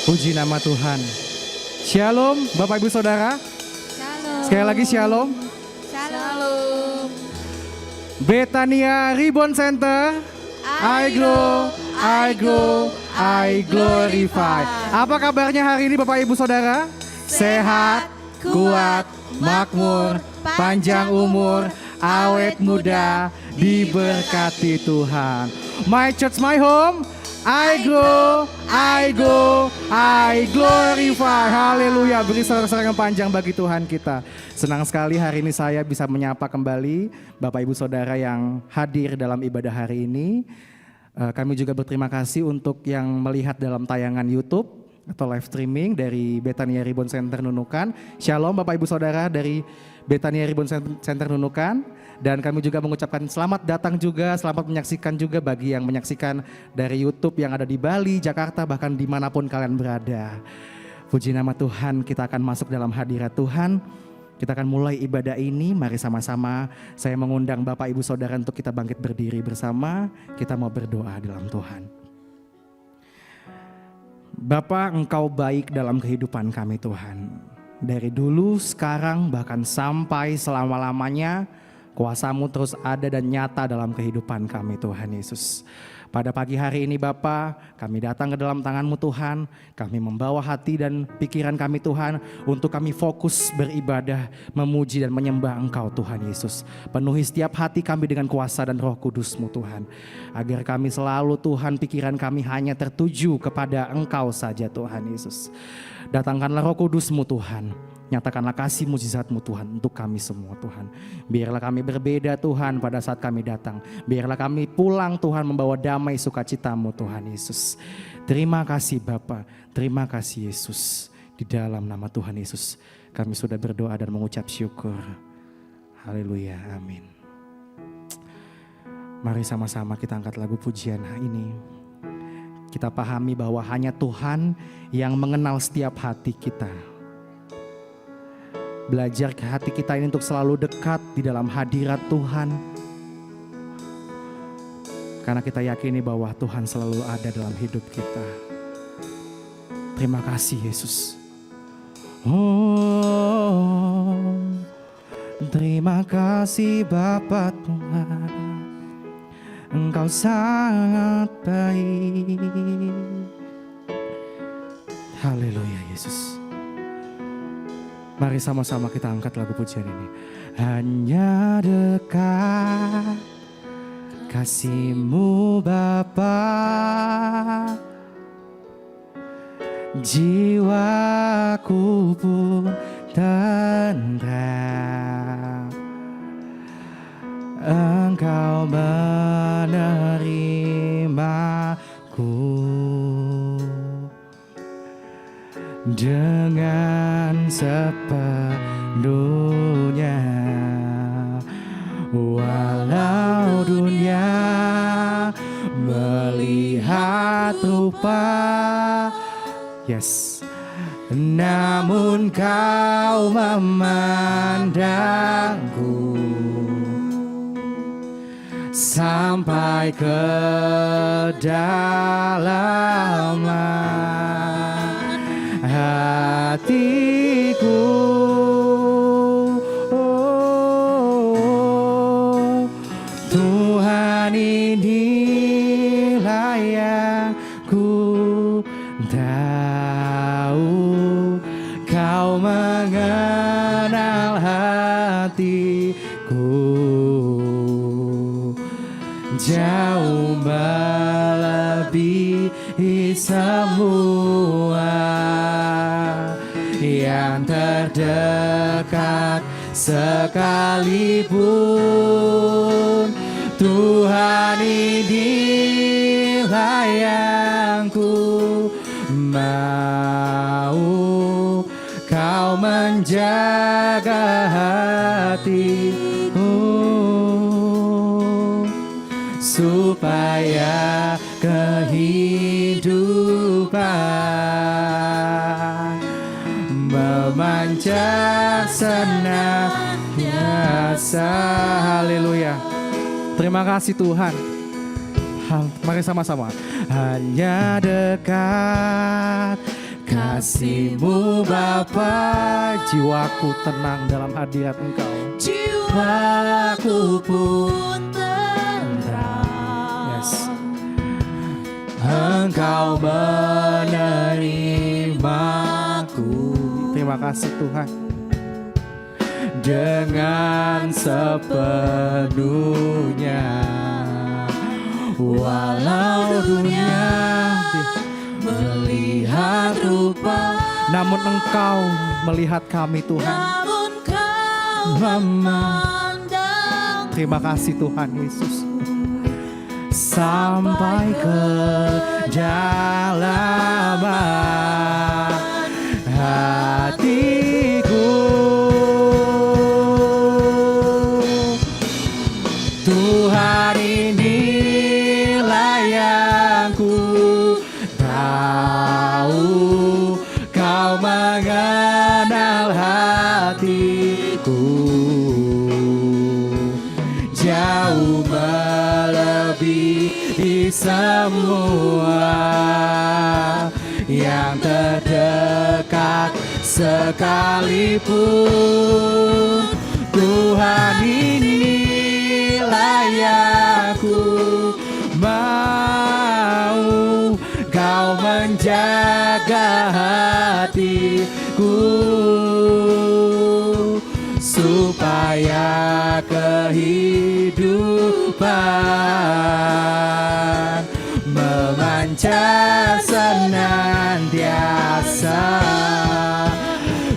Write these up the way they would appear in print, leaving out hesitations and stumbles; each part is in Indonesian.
Puji nama Tuhan. Shalom Bapak Ibu Saudara. Shalom. Sekali lagi shalom. Shalom. Betania Reborn Center. I glow, I grow, I glorify. Apa kabarnya hari ini Bapak Ibu Saudara? Sehat, kuat, makmur, panjang umur, awet muda, diberkati Tuhan. My church, my home. I grow, I go, I glorify. Haleluya. Beri sorak-sorai yang panjang bagi Tuhan kita. Senang sekali hari ini saya bisa menyapa kembali Bapak Ibu Saudara yang hadir dalam ibadah hari ini. Kami juga berterima kasih untuk yang melihat dalam tayangan YouTube atau live streaming dari Betania Reborn Center Nunukan. Shalom Bapak Ibu Saudara dari Betania Reborn Center Nunukan. Dan kami juga mengucapkan selamat datang juga, selamat menyaksikan juga bagi yang menyaksikan dari YouTube yang ada di Bali, Jakarta, bahkan dimanapun kalian berada. Puji nama Tuhan, kita akan masuk dalam hadirat Tuhan. Kita akan mulai ibadah ini, mari sama-sama saya mengundang Bapak Ibu Saudara untuk kita bangkit berdiri bersama. Kita mau berdoa dalam Tuhan. Bapa, Engkau baik dalam kehidupan kami Tuhan. Dari dulu, sekarang, bahkan sampai selama-lamanya, kuasa-Mu terus ada dan nyata dalam kehidupan kami Tuhan Yesus. Pada pagi hari ini Bapa, kami datang ke dalam tangan-Mu Tuhan. Kami membawa hati dan pikiran kami Tuhan untuk kami fokus beribadah, memuji dan menyembah Engkau Tuhan Yesus. Penuhi setiap hati kami dengan kuasa dan Roh Kudus-Mu Tuhan. Agar kami selalu Tuhan pikiran kami hanya tertuju kepada Engkau saja Tuhan Yesus. Datangkanlah Roh Kudus-Mu Tuhan. Nyatakanlah kasih mujizat-Mu Tuhan untuk kami semua Tuhan. Biarlah kami berbeda Tuhan pada saat kami datang. Biarlah kami pulang Tuhan membawa damai sukacita-Mu Tuhan Yesus. Terima kasih Bapa, terima kasih Yesus. Di dalam nama Tuhan Yesus kami sudah berdoa dan mengucap syukur. Haleluya, amin. Mari sama-sama kita angkat lagu pujian ini. Kita pahami bahwa hanya Tuhan yang mengenal setiap hati kita. Belajar ke hati kita ini untuk selalu dekat di dalam hadirat Tuhan. Karena kita yakini bahwa Tuhan selalu ada dalam hidup kita. Terima kasih Yesus. Oh, terima kasih Bapa Tuhan. Engkau sangat baik. Haleluya Yesus. Mari sama-sama kita angkat lagu pujian ini. Hanya dekat kasih-Mu Bapa, jiwaku pun tentram. Engkau menerimaku dengan sepenuhnya. Walau dunia melihat rupa, yes, namun Kau memandangku sampai ke kedalaman hatiku. Oh, Tuhan inilah yang ku tahu. Kau mengenal hatiku jauh melebihi semua yang terdekat sekalipun. Tuhan inilah yang ku mau. Kau menjaga hatiku supaya kehidupan memancar senantiasa. Haleluya. Terima kasih Tuhan. Mari sama-sama. Hanya dekat kasih-Mu Bapa. Jiwaku tenang dalam hadirat Engkau. Jiwaku pun tenang. Yes. Engkau menerimaku. Terima kasih Tuhan. Dengan sepenuhnya, walau dunia melihat rupa, namun Engkau melihat kami Tuhan. Namun Kau memandang. Terima kasih Tuhan Yesus. Sampai kedalaman hatiku, Tuhan inilah yang ku tahu, Kau mengenal hatiku jauh melebihi semua yang terdekat sekalipun. Tuhan inilah yang ku mau, Kau menjaga hatiku supaya kehidupan memancar senantiasa.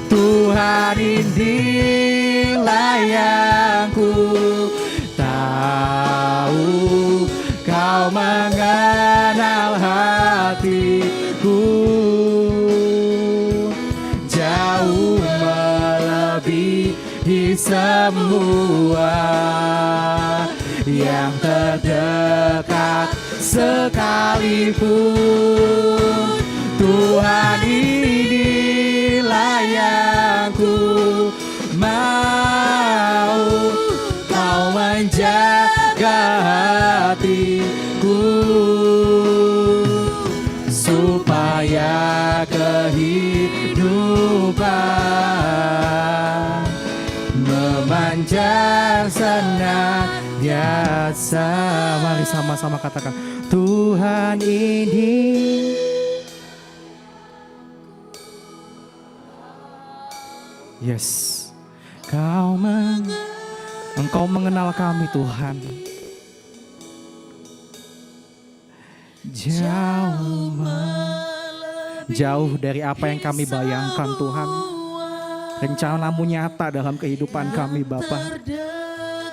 Tuhan inilah yang ku tahu, Kau mengenal hatiku jauh melebihi semua yang terdekat sekalipun. Tuhan inilah yang ku mau, Kau menjaga hatiku supaya kehidupan memancar senantiasa. Mari sama-sama katakan, Tuhan ini. Yes, Engkau mengenal kami Tuhan. Jauh dari apa yang kami bayangkan Tuhan. Rencana-Mu nyata dalam kehidupan kami Bapa.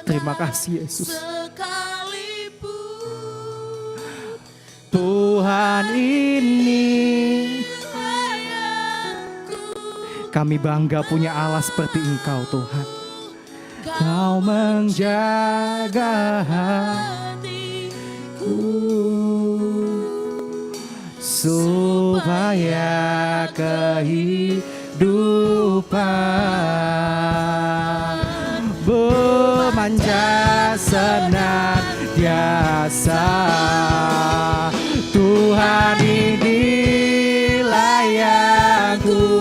Terima kasih Yesus. Tuhan ini, kami bangga punya Allah seperti Engkau Tuhan. Kau menjaga hatiku supaya kehidupan memancar senantiasa. Tuhan inilah yang ku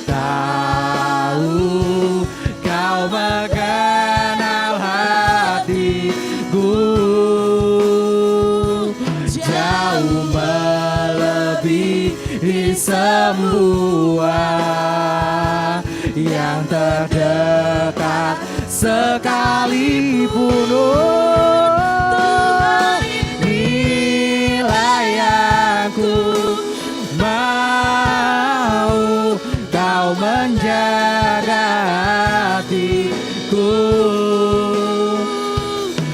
tahu, Kau mengenal hatiku jauh melebihi semua yang terdekat sekalipun. Tuhan inilah yang ku mau, Kau menjaga hatiku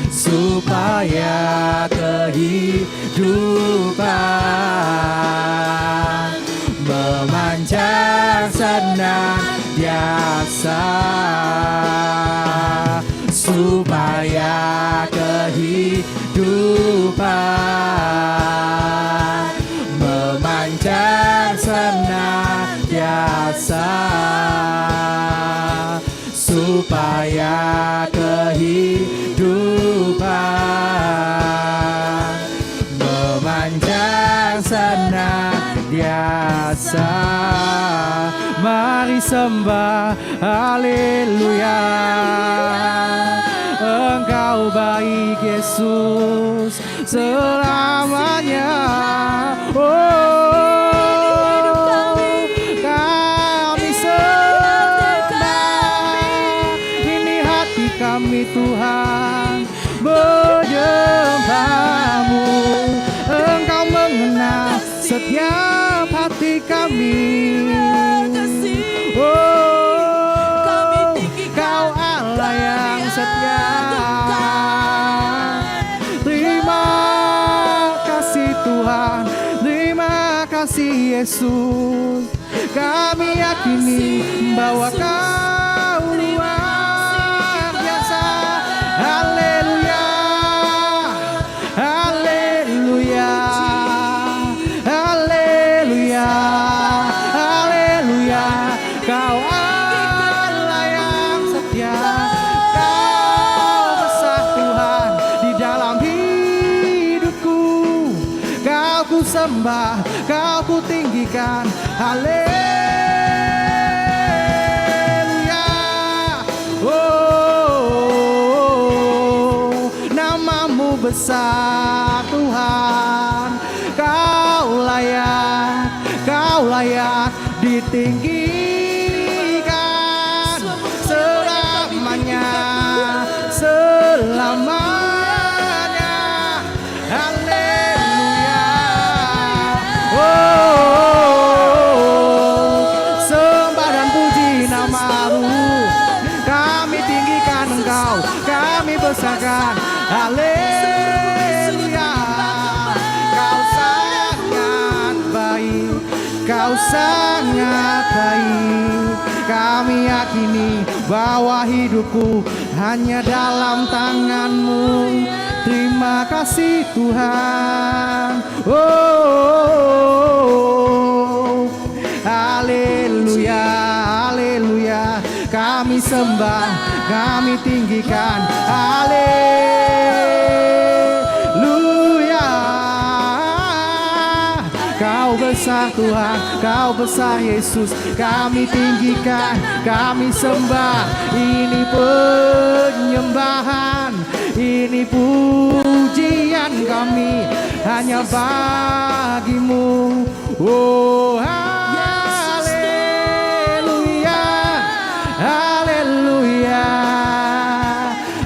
supaya kehidupan memancar senantiasa, supaya kehidupan memancar senantiasa, supaya kehidupan memancar senantiasa. besar. Mari sembah, haleluya. Engkau baik Yesus selamanya. Oh, kami sembah. Ini hati kami Tuhan menyembah-Mu. Engkau mengenal setiap hati kami. Oh, Kau Allah yang setia. Terima kasih Tuhan, terima kasih Yesus. Kami yakini bahwa Kau luar biasa. Haleluya, haleluya, haleluya, haleluya. Kau Allah yang setia. Kau besar Tuhan di dalam hidupku. Kau ku sembah, Kau ku tinggikan. Haleluya. Oh, nama-Mu besar Tuhan. Kau layak ditinggikan selamanya, selamanya. Haleluya. Oh, sembah dan puji nama-Mu. Kami tinggikan Engkau, kami besarkan. Haleluya. Kau sangat baik, Kau sangat baik. Kami yakini bahwa hidupku hanya dalam tangan-Mu. Terima kasih Tuhan. Oh, haleluya, haleluya. Kami sembah, kami tinggikan. Haleluya. Kau besar Tuhan, Kau besar Yesus. Kami tinggikan, kami sembah. Ini penyembahan, ini pujian kami hanya bagi-Mu. Oh, haleluya, haleluya,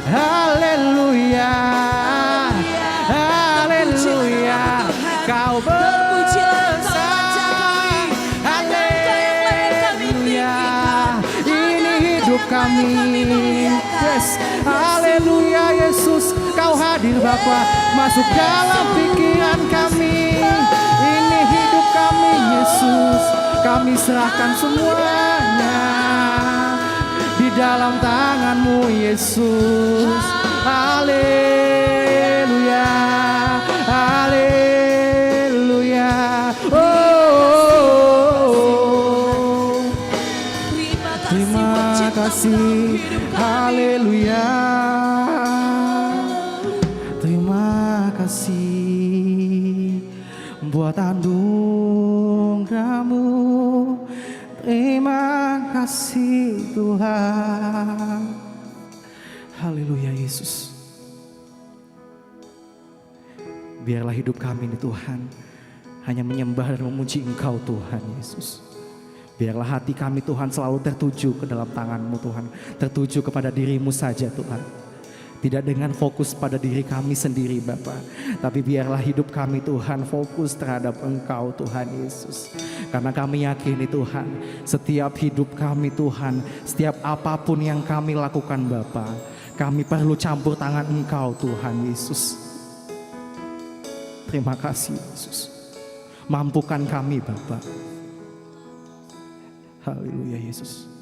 haleluya, haleluya. Kau besar, haleluya. Ini hidup kami, yes, haleluya Yesus. Kau hadir Bapa, masuk dalam pikiran kami. Ini hidup kami Yesus, kami serahkan semuanya di dalam tangan-Mu Yesus. Haleluya, haleluya. Oh, terima kasih, haleluya. Terima kasih buat anugerah-Mu. Terima kasih Tuhan. Haleluya Yesus. Biarlah hidup kami ini Tuhan hanya menyembah dan memuji Engkau Tuhan Yesus. Biarlah hati kami Tuhan selalu tertuju ke dalam tangan-Mu Tuhan. Tertuju kepada diri-Mu saja Tuhan. Tidak dengan fokus pada diri kami sendiri Bapa, tapi biarlah hidup kami Tuhan fokus terhadap Engkau Tuhan Yesus. Karena kami yakini Tuhan, setiap hidup kami Tuhan, setiap apapun yang kami lakukan Bapa, kami perlu campur tangan Engkau Tuhan Yesus. Terima kasih Yesus. Mampukan kami Bapa. Haleluya Yesus.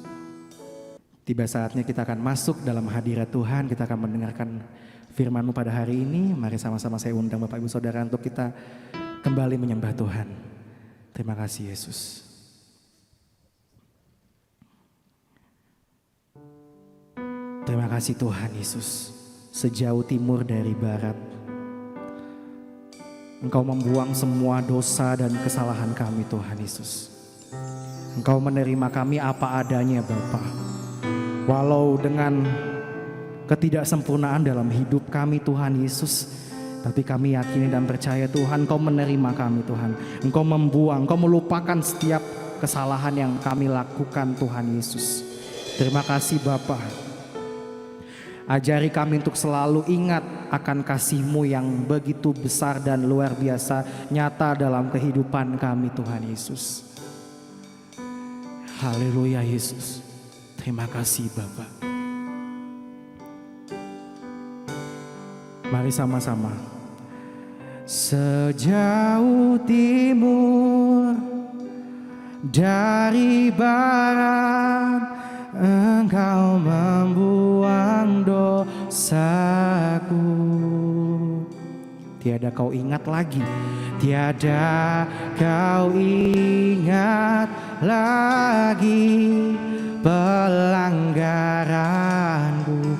Tiba saatnya kita akan masuk dalam hadirat Tuhan. Kita akan mendengarkan firman-Mu pada hari ini. Mari sama-sama saya undang Bapak Ibu Saudara untuk kita kembali menyembah Tuhan. Terima kasih Yesus. Terima kasih Tuhan Yesus. Sejauh timur dari barat, Engkau membuang semua dosa dan kesalahan kami Tuhan Yesus. Engkau menerima kami apa adanya Bapa. Walau dengan ketidaksempurnaan dalam hidup kami Tuhan Yesus, tapi kami yakini dan percaya Tuhan Engkau menerima kami Tuhan. Engkau membuang, Engkau melupakan setiap kesalahan yang kami lakukan Tuhan Yesus. Terima kasih Bapa. Ajari kami untuk selalu ingat akan kasih-Mu yang begitu besar dan luar biasa nyata dalam kehidupan kami Tuhan Yesus. Haleluya Yesus. Terima kasih Bapa. Mari sama-sama. Sejauh timur dari barat, Engkau membuang dosaku. Tiada kau ingat lagi, tiada kau ingat lagi pelanggaranku.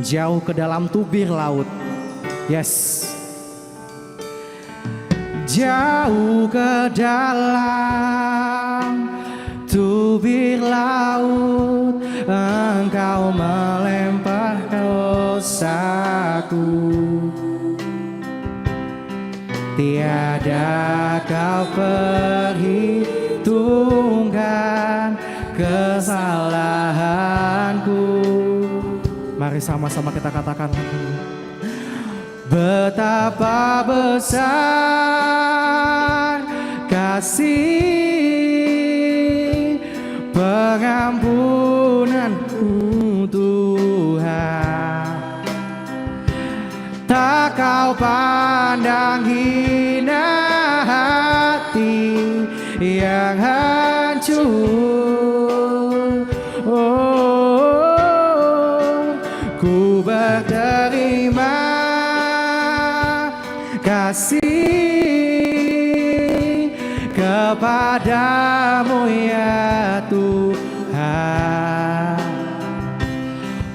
Jauh ke dalam tubir laut. Yes. Jauh ke dalam tubir laut, Engkau melempar dosaku. Tiada kau perhitungkan kesalahanku. Mari sama-sama kita katakan, betapa besar kasih pengampunanmu Tuhan. Tak kau pandang hina hati yang hancur. Oh, ku berterima kasih kepadamu ya Tuhan.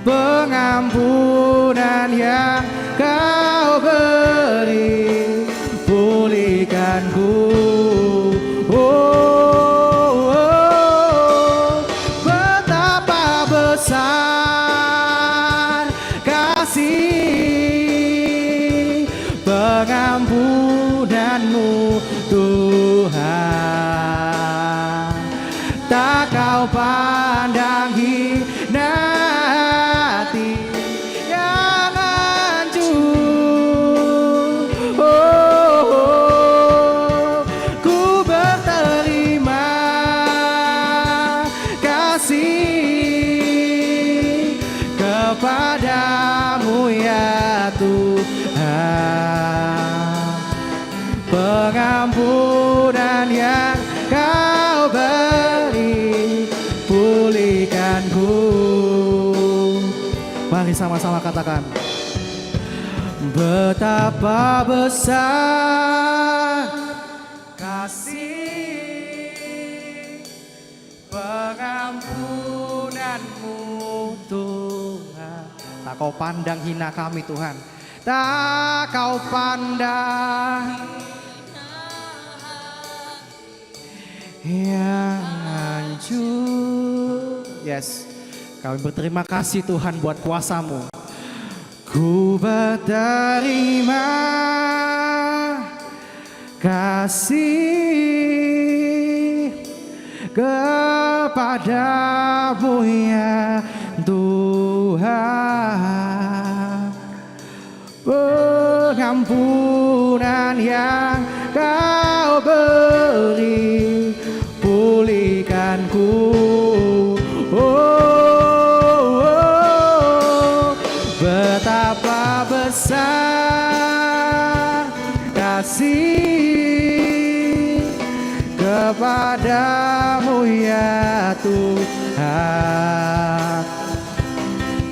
Pengampunan yang kau beri, pulihkanku. Oh, oh, betapa besar kasih pengampunanmu Tuhan. Tak kau pandang hina hati yang hancur. Oh, oh, ku berterima kasih kepadamu ya Tuhan. Pengampunan yang kau beri, pulihkanku. Mari sama-sama katakan, betapa besar kasih pengampunanmu Tuhan. Tak kau pandang hina kami Tuhan, tak kau pandang yang hancur. Yes, kami berterima kasih Tuhan buat kuasa-Mu. Ku berterima kasih kepadamu ya Tuhan. Pengampunan yang kau beri, pulihkanku. Oh, oh, betapa besar kasih kepadamu ya Tuhan.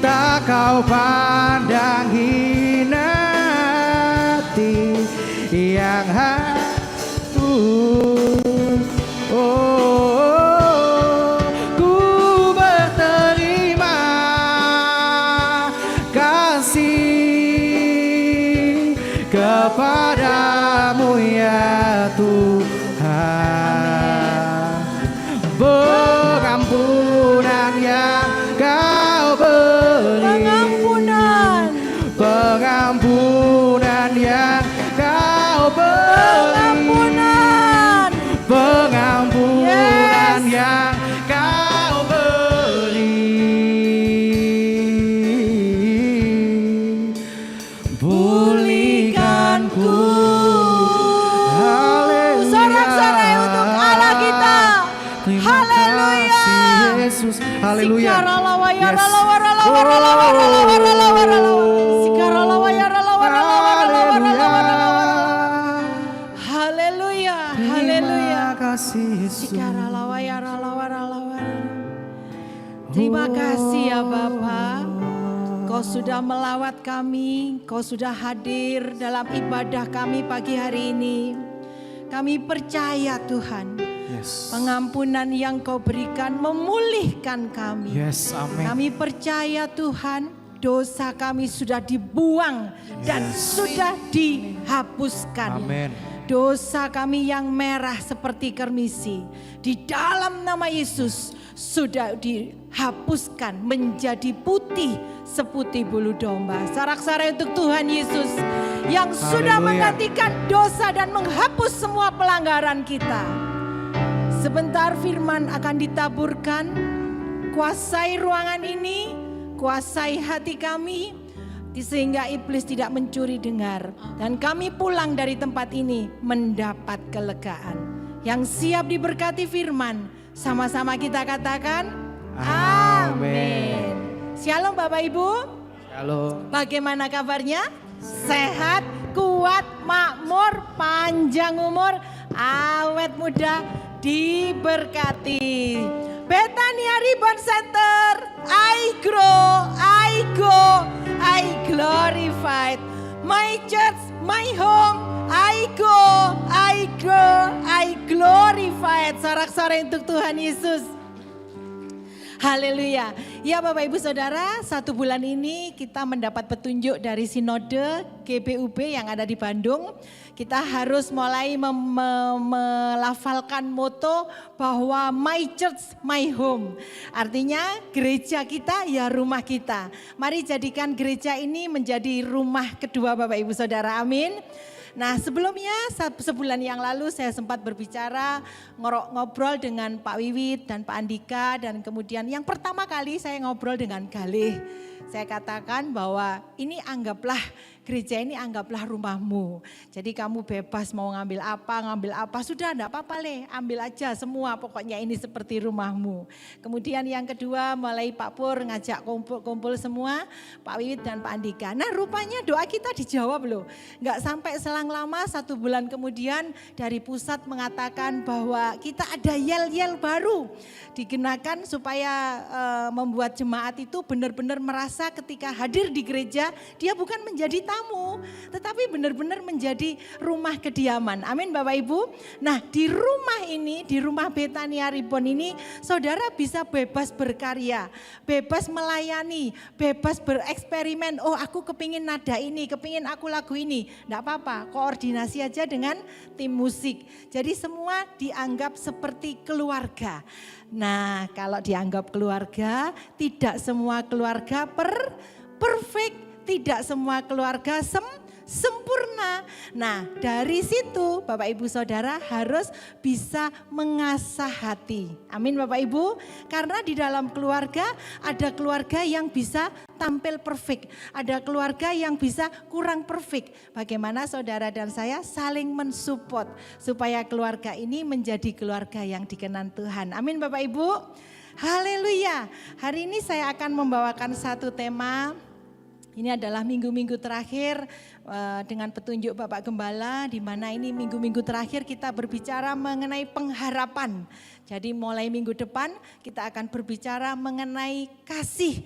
Tak kau pandang hina hati yang hancur. Oh, ku berterima kasih kepadamu ya Tuhan. pengampunan yang kau beri, pengampunan, pengampunan yang kau beri, pengampunan, pengampunan Yes. yang kau beri, pulihkanku. Haleluya. Sorak-sorai untuk Allah kita. Terima Haleluya. kasih Yesus. Haleluya. Sikaralawa ya Yes. ralawa ralawa ralawa ralawa ralawa ralawa. Sikaralawa ya ralawa ralawa ralawa ralawa ralawa. Haleluya. Haleluya. Terima kasih Yesus. Sikaralawa ya ralawa ralawa. Terima kasih ya Bapa. Kau sudah melawat kami, Kau sudah hadir dalam ibadah kami pagi hari ini. Kami percaya Tuhan, Yes. pengampunan yang Kau berikan memulihkan kami. Yes, amin. Kami percaya Tuhan, dosa kami sudah dibuang dan sudah dihapuskan. Amin. Dosa kami yang merah seperti kermisi, di dalam nama Yesus sudah dihapuskan menjadi putih seputih bulu domba. Sorak-sorai untuk Tuhan Yesus yang sudah Haleluya. menggantikan dosa dan menghapus semua pelanggaran kita. Sebentar firman akan ditaburkan, kuasai ruangan ini, kuasai hati kami, sehingga iblis tidak mencuri dengar. Dan kami pulang dari tempat ini mendapat kelegaan. Yang siap diberkati firman, sama-sama kita katakan, amin. Shalom Bapak Ibu. Shalom. Bagaimana kabarnya? Sehat, kuat, makmur, panjang umur, awet muda, diberkati. Betania Ribbon Center, I grow, I go, I glorified. My church, my home, I go, I grow, I glorified. Sorak-sorai untuk Tuhan Yesus. Haleluya. Ya Bapak Ibu Saudara, 1 bulan ini kita mendapat petunjuk dari Sinode GBUB yang ada di Bandung. Kita harus mulai melafalkan moto bahwa my church, my home. Artinya gereja kita ya rumah kita. Mari jadikan gereja ini menjadi rumah kedua Bapak Ibu Saudara, amin. Nah sebelumnya sebulan yang lalu saya sempat berbicara ngobrol dengan Pak Wiwit dan Pak Andika. Dan kemudian yang pertama kali saya ngobrol dengan Galih. Saya katakan bahwa ini anggaplah gereja ini anggaplah rumahmu. Jadi kamu bebas mau ngambil apa, sudah enggak apa-apa Le, ambil aja semua, pokoknya ini seperti rumahmu. Kemudian yang kedua mulai Pak Pur ngajak kumpul semua, Pak Wiwit dan Pak Andika. Nah rupanya doa kita dijawab loh. Enggak sampai selang lama 1 bulan kemudian dari pusat mengatakan bahwa kita ada yel-yel baru. Digunakan supaya membuat jemaat itu benar-benar merasa ketika hadir di gereja dia bukan menjadi tamu, tetapi benar-benar menjadi rumah kediaman. Amin Bapak Ibu. Nah di rumah ini, di rumah Betania Ribbon ini, saudara bisa bebas berkarya, bebas melayani, bebas bereksperimen. Oh aku kepingin nada ini, kepingin aku lagu ini. Enggak apa-apa, koordinasi aja dengan tim musik. Jadi semua dianggap seperti keluarga. Nah kalau dianggap keluarga, tidak semua keluarga perfect, tidak semua keluarga sempurna. Nah dari situ Bapak Ibu Saudara harus bisa mengasah hati. Amin Bapak Ibu. Karena di dalam keluarga ada keluarga yang bisa tampil perfect. Ada keluarga yang bisa kurang perfect. Bagaimana saudara dan saya saling mensupport supaya keluarga ini menjadi keluarga yang dikenan Tuhan. Amin Bapak Ibu. Haleluya. Hari ini saya akan membawakan satu tema. Ini adalah minggu-minggu terakhir dengan petunjuk Bapak Gembala, di mana ini minggu-minggu terakhir kita berbicara mengenai pengharapan. Jadi mulai minggu depan kita akan berbicara mengenai kasih.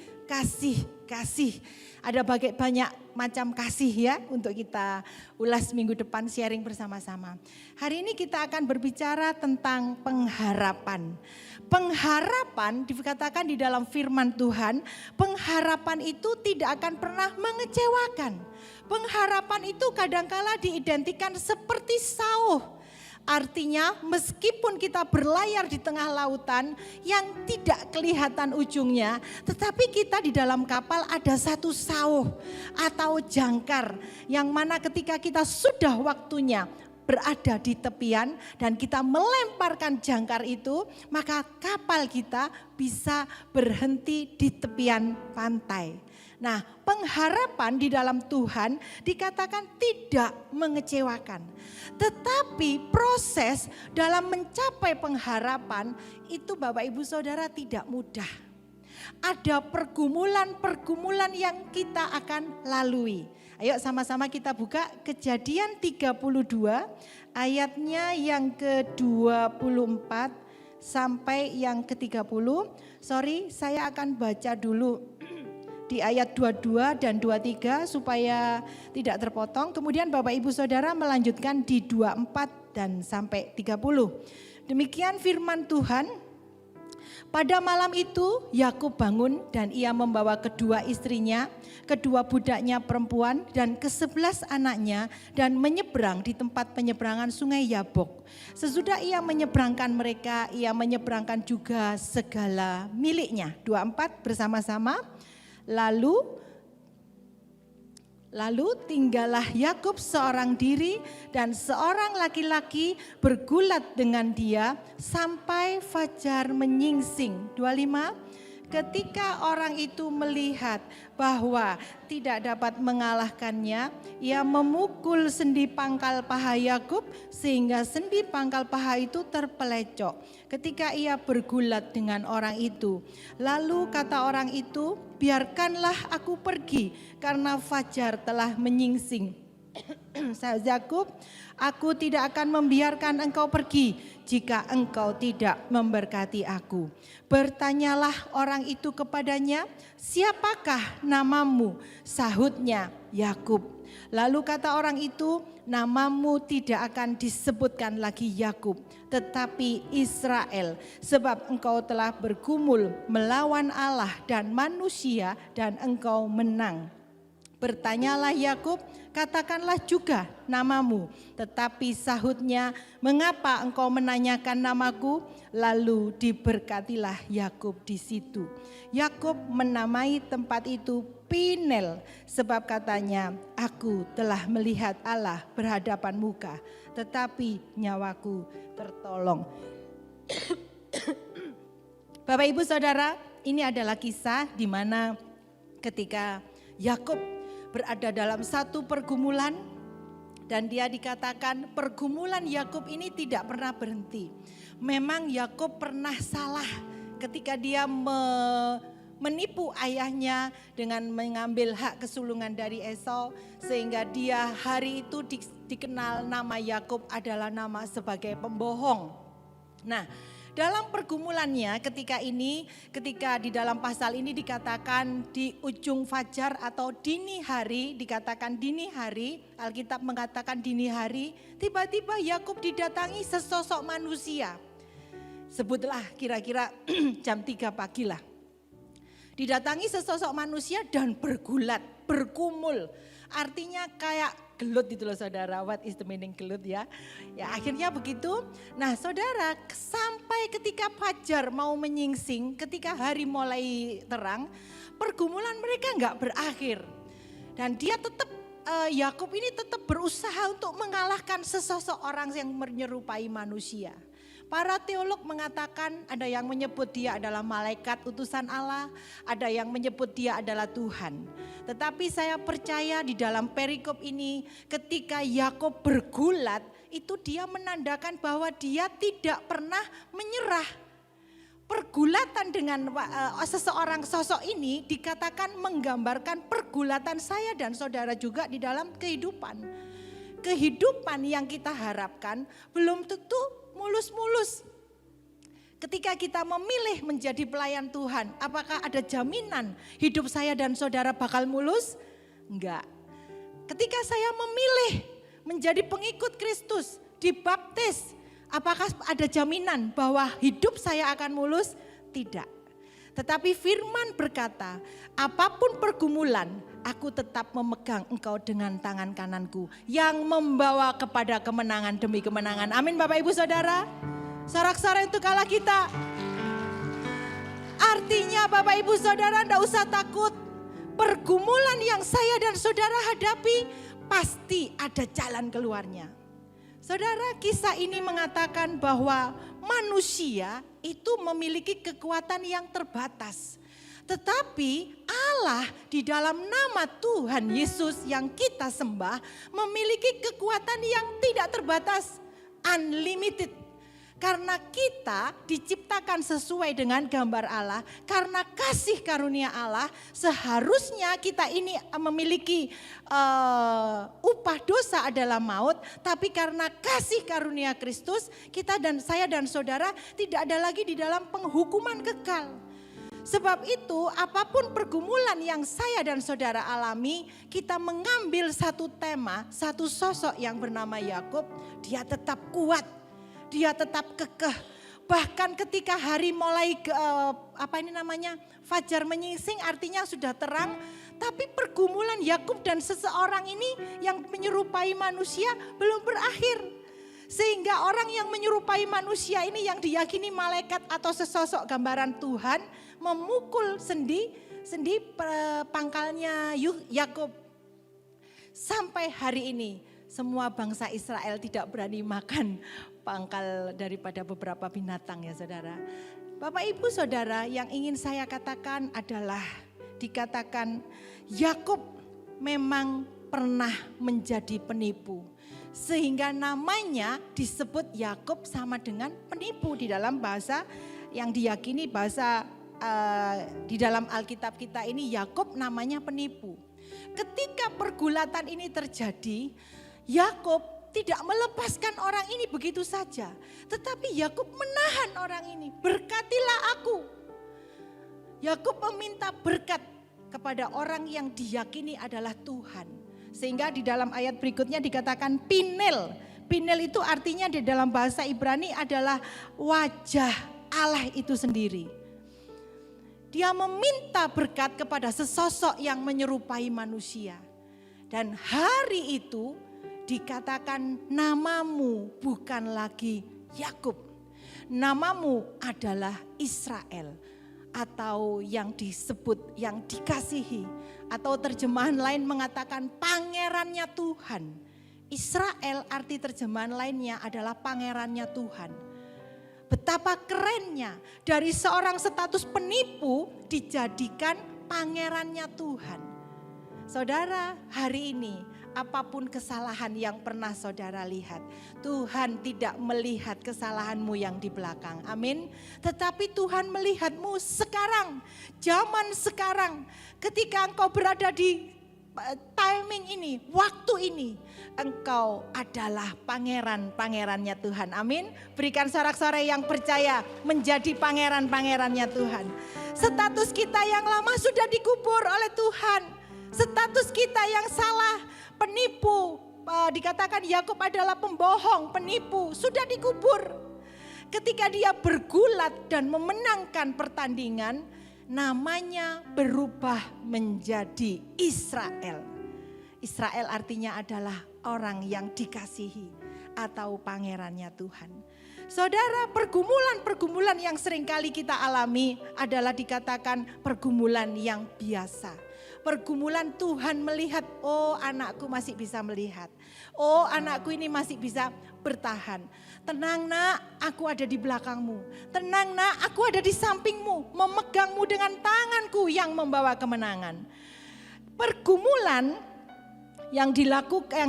Ada banyak macam kasih ya untuk kita ulas minggu depan, sharing bersama-sama. Hari ini kita akan berbicara tentang pengharapan. Pengharapan dikatakan di dalam firman Tuhan, pengharapan itu tidak akan pernah mengecewakan. Pengharapan itu kadangkala diidentikan seperti sauh. Artinya meskipun kita berlayar di tengah lautan yang tidak kelihatan ujungnya, tetapi kita di dalam kapal ada satu sauh atau jangkar yang mana ketika kita sudah waktunya berada di tepian dan kita melemparkan jangkar itu, maka kapal kita bisa berhenti di tepian pantai. Nah, pengharapan di dalam Tuhan dikatakan tidak mengecewakan. Tetapi proses dalam mencapai pengharapan itu Bapak Ibu Saudara tidak mudah. Ada pergumulan-pergumulan yang kita akan lalui. Ayo sama-sama kita buka Kejadian 32 ayatnya yang ke-24 sampai yang ke-30. Sorry, saya akan baca dulu di ayat 22 dan 23 supaya tidak terpotong. Kemudian Bapak Ibu Saudara melanjutkan di 24 dan sampai 30. Demikian firman Tuhan. Pada malam itu Yakub bangun dan ia membawa kedua istrinya, kedua budaknya perempuan dan ke-11 anaknya dan menyeberang di tempat penyeberangan sungai Yabok. Sesudah ia menyeberangkan mereka, ia menyeberangkan juga segala miliknya. 24 bersama-sama. Lalu tinggallah Yakub seorang diri dan seorang laki-laki bergulat dengan dia sampai fajar menyingsing. 25. Ketika orang itu melihat bahwa tidak dapat mengalahkannya, ia memukul sendi pangkal paha Yakub sehingga sendi pangkal paha itu terpelecok. Ketika ia bergulat dengan orang itu, lalu kata orang itu, biarkanlah aku pergi karena fajar telah menyingsing. Sahut Yakub, aku tidak akan membiarkan engkau pergi jika engkau tidak memberkati aku. Bertanyalah orang itu kepadanya, siapakah namamu? Sahutnya, Yakub. Lalu kata orang itu, namamu tidak akan disebutkan lagi Yakub, tetapi Israel, sebab engkau telah bergumul melawan Allah dan manusia dan engkau menang. Bertanyalah Yakub, katakanlah juga namamu. Tetapi sahutnya, mengapa engkau menanyakan namaku? Lalu diberkatilah Yakub di situ. Yakub menamai tempat itu Pinel, sebab katanya, aku telah melihat Allah berhadapan muka, tetapi nyawaku tertolong. Bapak Ibu Saudara, ini adalah kisah di mana ketika Yakub berada dalam satu pergumulan dan dia dikatakan pergumulan Yakub ini tidak pernah berhenti. Memang Yakub pernah salah ketika dia menipu ayahnya dengan mengambil hak kesulungan dari Esau sehingga dia hari itu dikenal nama Yakub adalah nama sebagai pembohong. Nah, dalam pergumulannya ketika di dalam pasal ini dikatakan di ujung fajar atau dini hari, dikatakan dini hari, Alkitab mengatakan dini hari, tiba-tiba Yakub didatangi sesosok manusia. Sebutlah kira-kira jam 3 pagi lah. Didatangi sesosok manusia dan bergulat, berkumul. Artinya kayak gelut itu loh saudara, what is the meaning gelut ya. Ya akhirnya begitu. Nah saudara, sampai ketika fajar mau menyingsing, ketika hari mulai terang, pergumulan mereka enggak berakhir. Dan dia tetap, Yakub ini tetap berusaha untuk mengalahkan sesosok orang yang menyerupai manusia. Para teolog mengatakan ada yang menyebut dia adalah malaikat utusan Allah, ada yang menyebut dia adalah Tuhan. Tetapi saya percaya di dalam perikop ini ketika Yakub bergulat itu dia menandakan bahwa dia tidak pernah menyerah. Pergulatan dengan seseorang sosok ini dikatakan menggambarkan pergulatan saya dan saudara juga di dalam kehidupan. Kehidupan yang kita harapkan belum tentu mulus-mulus. Ketika kita memilih menjadi pelayan Tuhan, apakah ada jaminan hidup saya dan saudara bakal mulus? Enggak. Ketika saya memilih menjadi pengikut Kristus, dibaptis, apakah ada jaminan bahwa hidup saya akan mulus? Tidak. Tetapi firman berkata, apapun pergumulan, aku tetap memegang engkau dengan tangan kananku yang membawa kepada kemenangan demi kemenangan. Amin Bapak Ibu Saudara. Sorak-sorai untuk Allah kita. Artinya Bapak Ibu Saudara tidak usah takut. Pergumulan yang saya dan saudara hadapi pasti ada jalan keluarnya. Saudara, kisah ini mengatakan bahwa manusia itu memiliki kekuatan yang terbatas. Tetapi Allah di dalam nama Tuhan Yesus yang kita sembah memiliki kekuatan yang tidak terbatas, unlimited. Karena kita diciptakan sesuai dengan gambar Allah, karena kasih karunia Allah, seharusnya kita ini memiliki upah dosa adalah maut, tapi karena kasih karunia Kristus, kita dan saya dan saudara tidak ada lagi di dalam penghukuman kekal. Sebab itu apapun pergumulan yang saya dan saudara alami, kita mengambil satu tema, satu sosok yang bernama Yakub, dia tetap kuat. Dia tetap kekeh. Bahkan ketika hari mulai fajar menyingsing, artinya sudah terang. Tapi pergumulan Yakub dan seseorang ini yang menyerupai manusia belum berakhir. Sehingga orang yang menyerupai manusia ini yang diyakini malaikat atau sesosok gambaran Tuhan memukul sendi pangkalnya Yakub. Sampai hari ini semua bangsa Israel tidak berani makan pangkal daripada beberapa binatang ya saudara. Bapak Ibu Saudara, yang ingin saya katakan adalah dikatakan Yakub memang pernah menjadi penipu. Sehingga namanya disebut Yakub sama dengan penipu di dalam bahasa yang diyakini bahasa di dalam Alkitab kita ini Yakub namanya penipu. Ketika pergulatan ini terjadi, Yakub tidak melepaskan orang ini begitu saja. Tetapi Yakub menahan orang ini. Berkatilah aku. Yakub meminta berkat kepada orang yang diyakini adalah Tuhan. Sehingga di dalam ayat berikutnya dikatakan Pinel. Pinel itu artinya di dalam bahasa Ibrani adalah wajah Allah itu sendiri. Dia meminta berkat kepada sesosok yang menyerupai manusia. Dan hari itu dikatakan namamu bukan lagi Yakub. Namamu adalah Israel atau yang disebut, yang dikasihi. Atau terjemahan lain mengatakan pangerannya Tuhan. Israel arti terjemahan lainnya adalah pangerannya Tuhan. Betapa kerennya dari seorang status penipu dijadikan pangerannya Tuhan. Saudara, hari ini apapun kesalahan yang pernah saudara lihat, Tuhan tidak melihat kesalahanmu yang di belakang. Amin. Tetapi Tuhan melihatmu sekarang, zaman sekarang. Ketika engkau berada di timing ini, waktu ini, engkau adalah pangeran-pangerannya Tuhan. Amin. Berikan sorak-sorai yang percaya menjadi pangeran-pangerannya Tuhan. Status kita yang lama sudah dikubur oleh Tuhan. Status kita yang salah, penipu, dikatakan Yakub adalah pembohong, penipu, sudah dikubur. Ketika dia bergulat dan memenangkan pertandingan, namanya berubah menjadi Israel. Israel artinya adalah orang yang dikasihi atau pangerannya Tuhan. Saudara, pergumulan-pergumulan yang seringkali kita alami adalah dikatakan pergumulan yang biasa. Pergumulan Tuhan melihat, oh anakku masih bisa melihat. Oh anakku ini masih bisa bertahan. Tenang nak, aku ada di belakangmu. Tenang nak, aku ada di sampingmu. Memegangmu dengan tanganku yang membawa kemenangan. Pergumulan yang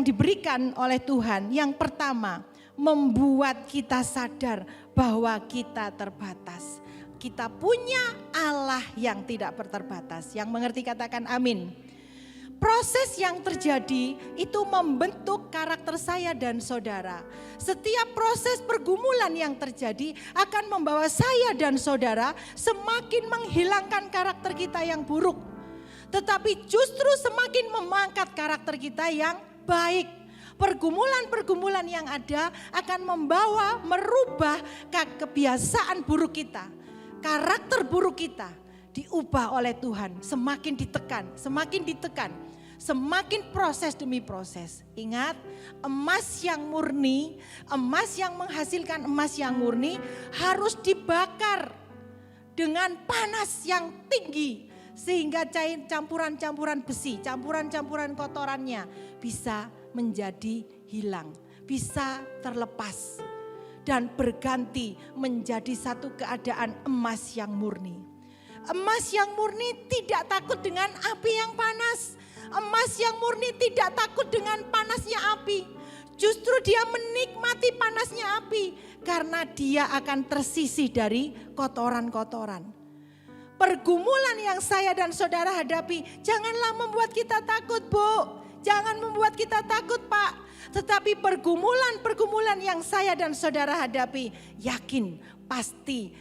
diberikan oleh Tuhan, yang pertama membuat kita sadar bahwa kita terbatas. Kita punya Allah yang tidak terbatas. Yang mengerti katakan amin. Proses yang terjadi itu membentuk karakter saya dan saudara. Setiap proses pergumulan yang terjadi akan membawa saya dan saudara semakin menghilangkan karakter kita yang buruk. Tetapi justru semakin memangkat karakter kita yang baik. Pergumulan-pergumulan yang ada akan merubah kebiasaan buruk kita. Karakter buruk kita. diubah oleh Tuhan, semakin ditekan, semakin proses demi proses. Ingat, emas yang murni, emas yang menghasilkan emas yang murni harus dibakar dengan panas yang tinggi. Sehingga campuran-campuran besi, campuran-campuran kotorannya bisa menjadi hilang, bisa terlepas. Dan berganti menjadi satu keadaan emas yang murni. Emas yang murni tidak takut dengan api yang panas. Emas yang murni tidak takut dengan panasnya api. Justru dia menikmati panasnya api. Karena dia akan tersisih dari kotoran-kotoran. Pergumulan yang saya dan saudara hadapi janganlah membuat kita takut, Bu. Jangan membuat kita takut, Pak. Tetapi pergumulan yang saya dan saudara hadapi, yakin pasti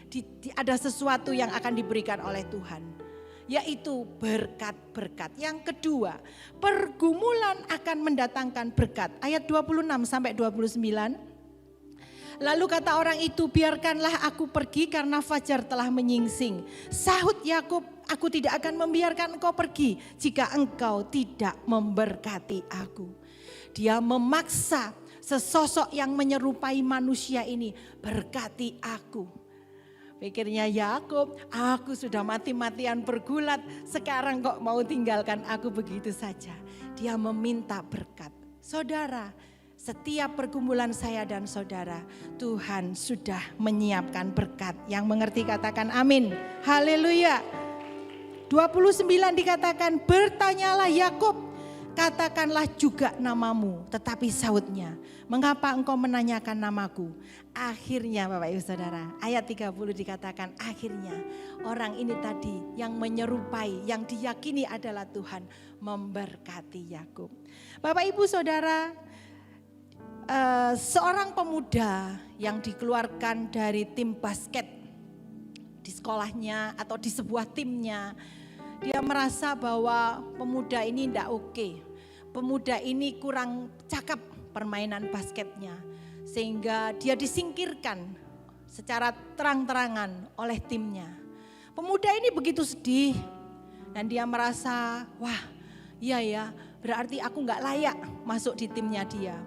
ada sesuatu yang akan diberikan oleh Tuhan. Yaitu berkat-berkat. Yang kedua, pergumulan akan mendatangkan berkat. Ayat 26 sampai 29. Lalu kata orang itu, biarkanlah aku pergi karena fajar telah menyingsing. Sahut Yakub, aku tidak akan membiarkan engkau pergi jika engkau tidak memberkati aku. Dia memaksa sesosok yang menyerupai manusia ini, berkati aku. Pikirnya Yakub, aku sudah mati-matian bergulat, sekarang kok mau tinggalkan aku begitu saja. Dia meminta berkat. Saudara, setiap pergumulan saya dan saudara, Tuhan sudah menyiapkan berkat. Yang mengerti katakan amin. Haleluya. 29 dikatakan, bertanyalah Yakub, katakanlah juga namamu. Tetapi sautnya, mengapa engkau menanyakan namaku? Akhirnya Bapak Ibu Saudara, ayat 30 dikatakan akhirnya orang ini tadi yang menyerupai, yang diyakini adalah Tuhan, memberkati Yakub. Bapak Ibu Saudara, seorang pemuda yang dikeluarkan dari tim basket di sekolahnya atau di sebuah timnya, dia merasa bahwa pemuda ini tidak oke. Pemuda ini kurang cakap permainan basketnya. Sehingga dia disingkirkan secara terang-terangan oleh timnya. Pemuda ini begitu sedih. Dan dia merasa, wah iya ya, berarti aku gak layak masuk di timnya dia.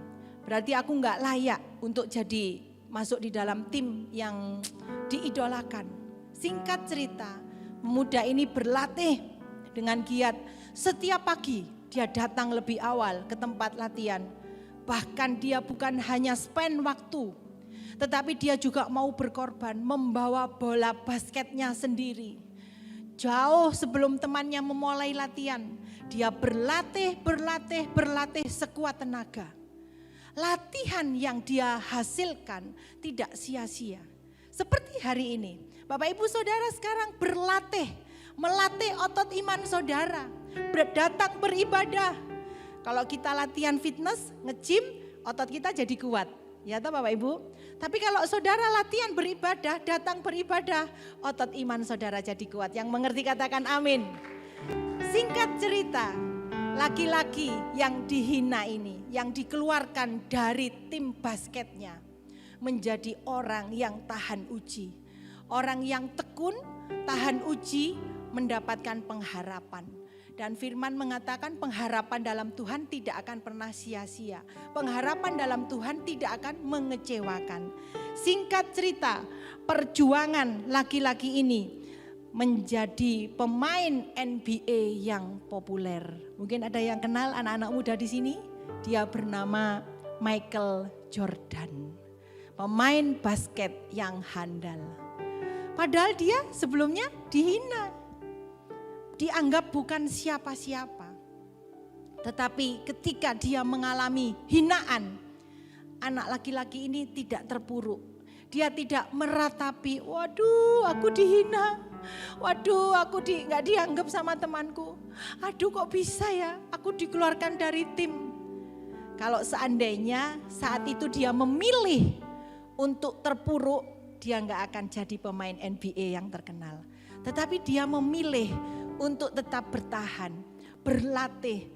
Berarti aku gak layak untuk jadi masuk di dalam tim yang diidolakan. Singkat cerita, pemuda ini berlatih dengan giat. Setiap pagi dia datang lebih awal ke tempat latihan. Bahkan dia bukan hanya spend waktu, tetapi dia juga mau berkorban, membawa bola basketnya sendiri. Jauh sebelum temannya memulai latihan, dia berlatih sekuat tenaga. Latihan yang dia hasilkan tidak sia-sia. Seperti hari ini, Bapak Ibu Saudara sekarang melatih otot iman saudara, datang beribadah. Kalau kita latihan fitness, nge-gym, otot kita jadi kuat. Ya toh Bapak Ibu? Tapi kalau saudara latihan beribadah, datang beribadah, otot iman saudara jadi kuat. Yang mengerti katakan amin. Singkat cerita, laki-laki yang dihina ini, yang dikeluarkan dari tim basketnya, menjadi orang yang tahan uji. Orang yang tekun, tahan uji, mendapatkan pengharapan. Dan firman mengatakan pengharapan dalam Tuhan tidak akan pernah sia-sia. Pengharapan dalam Tuhan tidak akan mengecewakan. Singkat cerita, perjuangan laki-laki ini menjadi pemain NBA yang populer. Mungkin ada yang kenal anak-anak muda di sini. Dia bernama Michael Jordan. Pemain basket yang handal. Padahal dia sebelumnya dihina. Dianggap bukan siapa-siapa. Tetapi ketika dia mengalami hinaan, anak laki-laki ini tidak terpuruk. Dia tidak meratapi, waduh aku dihina, waduh aku gak dianggap sama temanku. Aduh kok bisa ya aku dikeluarkan dari tim. Kalau seandainya saat itu dia memilih untuk terpuruk, dia gak akan jadi pemain NBA yang terkenal. Tetapi dia memilih untuk tetap bertahan, berlatih,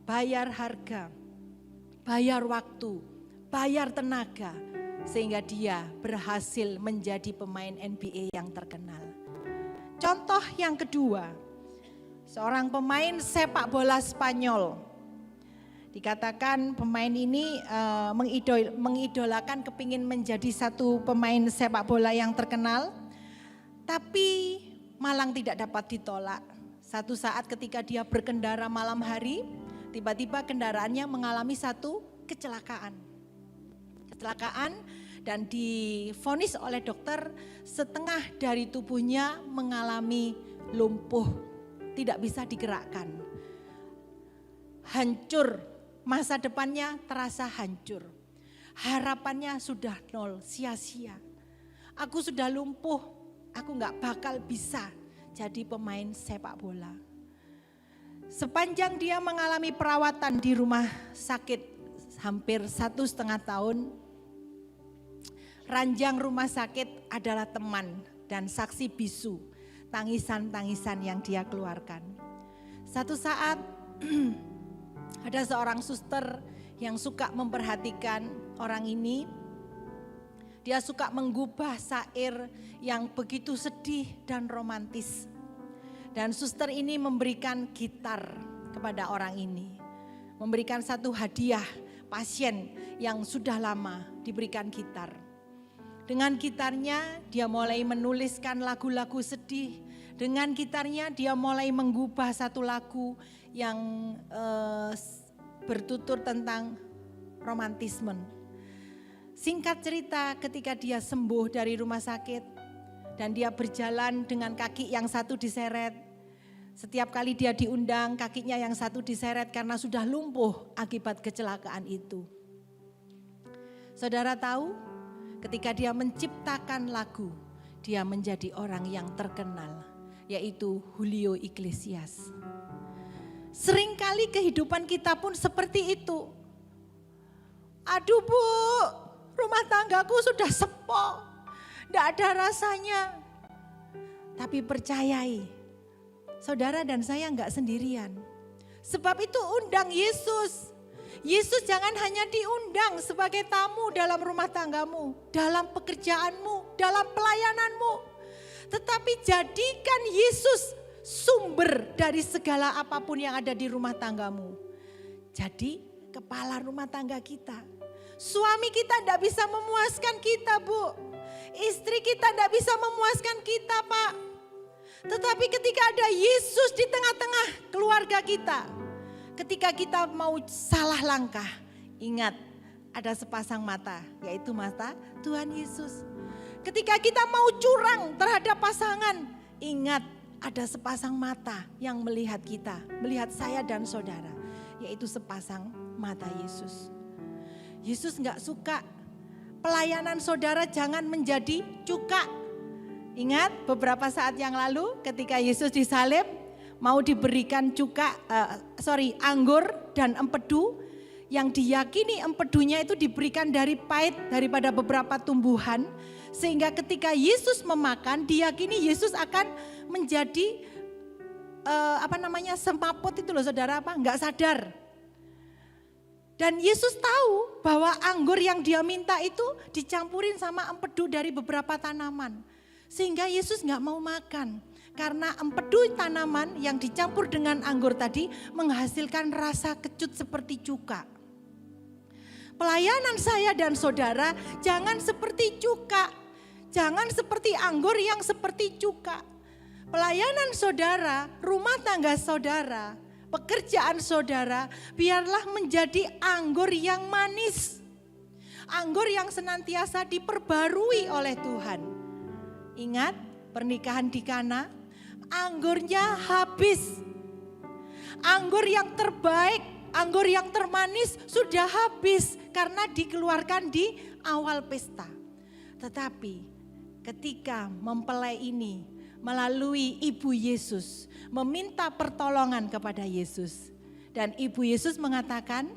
bayar harga, bayar waktu, bayar tenaga. Sehingga dia berhasil menjadi pemain NBA yang terkenal. Contoh yang kedua, seorang pemain sepak bola Spanyol. Dikatakan pemain ini mengidolakan, kepingin menjadi satu pemain sepak bola yang terkenal. Tapi malang tidak dapat ditolak. Satu saat ketika dia berkendara malam hari, tiba-tiba kendaraannya mengalami satu kecelakaan. Dan divonis oleh dokter setengah dari tubuhnya mengalami lumpuh, tidak bisa digerakkan. Hancur, masa depannya terasa hancur. Harapannya sudah nol, sia-sia. Aku sudah lumpuh, aku gak bakal bisa jadi pemain sepak bola. Sepanjang dia mengalami perawatan di rumah sakit hampir 1,5 tahun, ranjang rumah sakit adalah teman dan saksi bisu tangisan-tangisan yang dia keluarkan. Satu saat ada seorang suster yang suka memperhatikan orang ini. Dia suka menggubah syair yang begitu sedih dan romantis. Dan suster ini memberikan gitar kepada orang ini. Memberikan satu hadiah pasien yang sudah lama diberikan gitar. Dengan gitarnya dia mulai menuliskan lagu-lagu sedih. Dengan gitarnya dia mulai menggubah satu lagu yang bertutur tentang romantisme. Singkat cerita, ketika dia sembuh dari rumah sakit dan dia berjalan dengan kaki yang satu diseret. Setiap kali dia diundang, kakinya yang satu diseret karena sudah lumpuh akibat kecelakaan itu. Saudara tahu, ketika dia menciptakan lagu, dia menjadi orang yang terkenal, yaitu Julio Iglesias. Seringkali kehidupan kita pun seperti itu. Aduh Bu, rumah tanggaku sudah sepo, tidak ada rasanya. Tapi percayai, saudara dan saya enggak sendirian. Sebab itu undang Yesus. Yesus jangan hanya diundang sebagai tamu dalam rumah tanggamu, dalam pekerjaanmu, dalam pelayananmu. Tetapi jadikan Yesus sumber dari segala apapun yang ada di rumah tanggamu. Jadi kepala rumah tangga kita. Suami kita tidak bisa memuaskan kita Bu. Istri kita tidak bisa memuaskan kita Pak. Tetapi ketika ada Yesus di tengah-tengah keluarga kita. Ketika kita mau salah langkah, ingat ada sepasang mata, yaitu mata Tuhan Yesus. Ketika kita mau curang terhadap pasangan, ingat ada sepasang mata yang melihat kita, melihat saya dan saudara, yaitu sepasang mata Yesus. Yesus enggak suka pelayanan saudara jangan menjadi cuka. Ingat beberapa saat yang lalu ketika Yesus disalib, mau diberikan anggur dan empedu yang diyakini empedunya itu diberikan dari pahit daripada beberapa tumbuhan, sehingga ketika Yesus memakan diyakini Yesus akan menjadi semaput itu loh saudara, enggak sadar. Dan Yesus tahu bahwa anggur yang dia minta itu dicampurin sama empedu dari beberapa tanaman, sehingga Yesus enggak mau makan. Karena empedu tanaman yang dicampur dengan anggur tadi menghasilkan rasa kecut seperti cuka. Pelayanan saya dan saudara jangan seperti cuka. Jangan seperti anggur yang seperti cuka. Pelayanan saudara, rumah tangga saudara, pekerjaan saudara biarlah menjadi anggur yang manis. Anggur yang senantiasa diperbarui oleh Tuhan. Ingat pernikahan di Kana. Anggurnya habis. Anggur yang terbaik, anggur yang termanis sudah habis karena dikeluarkan di awal pesta. Tetapi ketika mempelai ini melalui Ibu Yesus meminta pertolongan kepada Yesus. Dan Ibu Yesus mengatakan,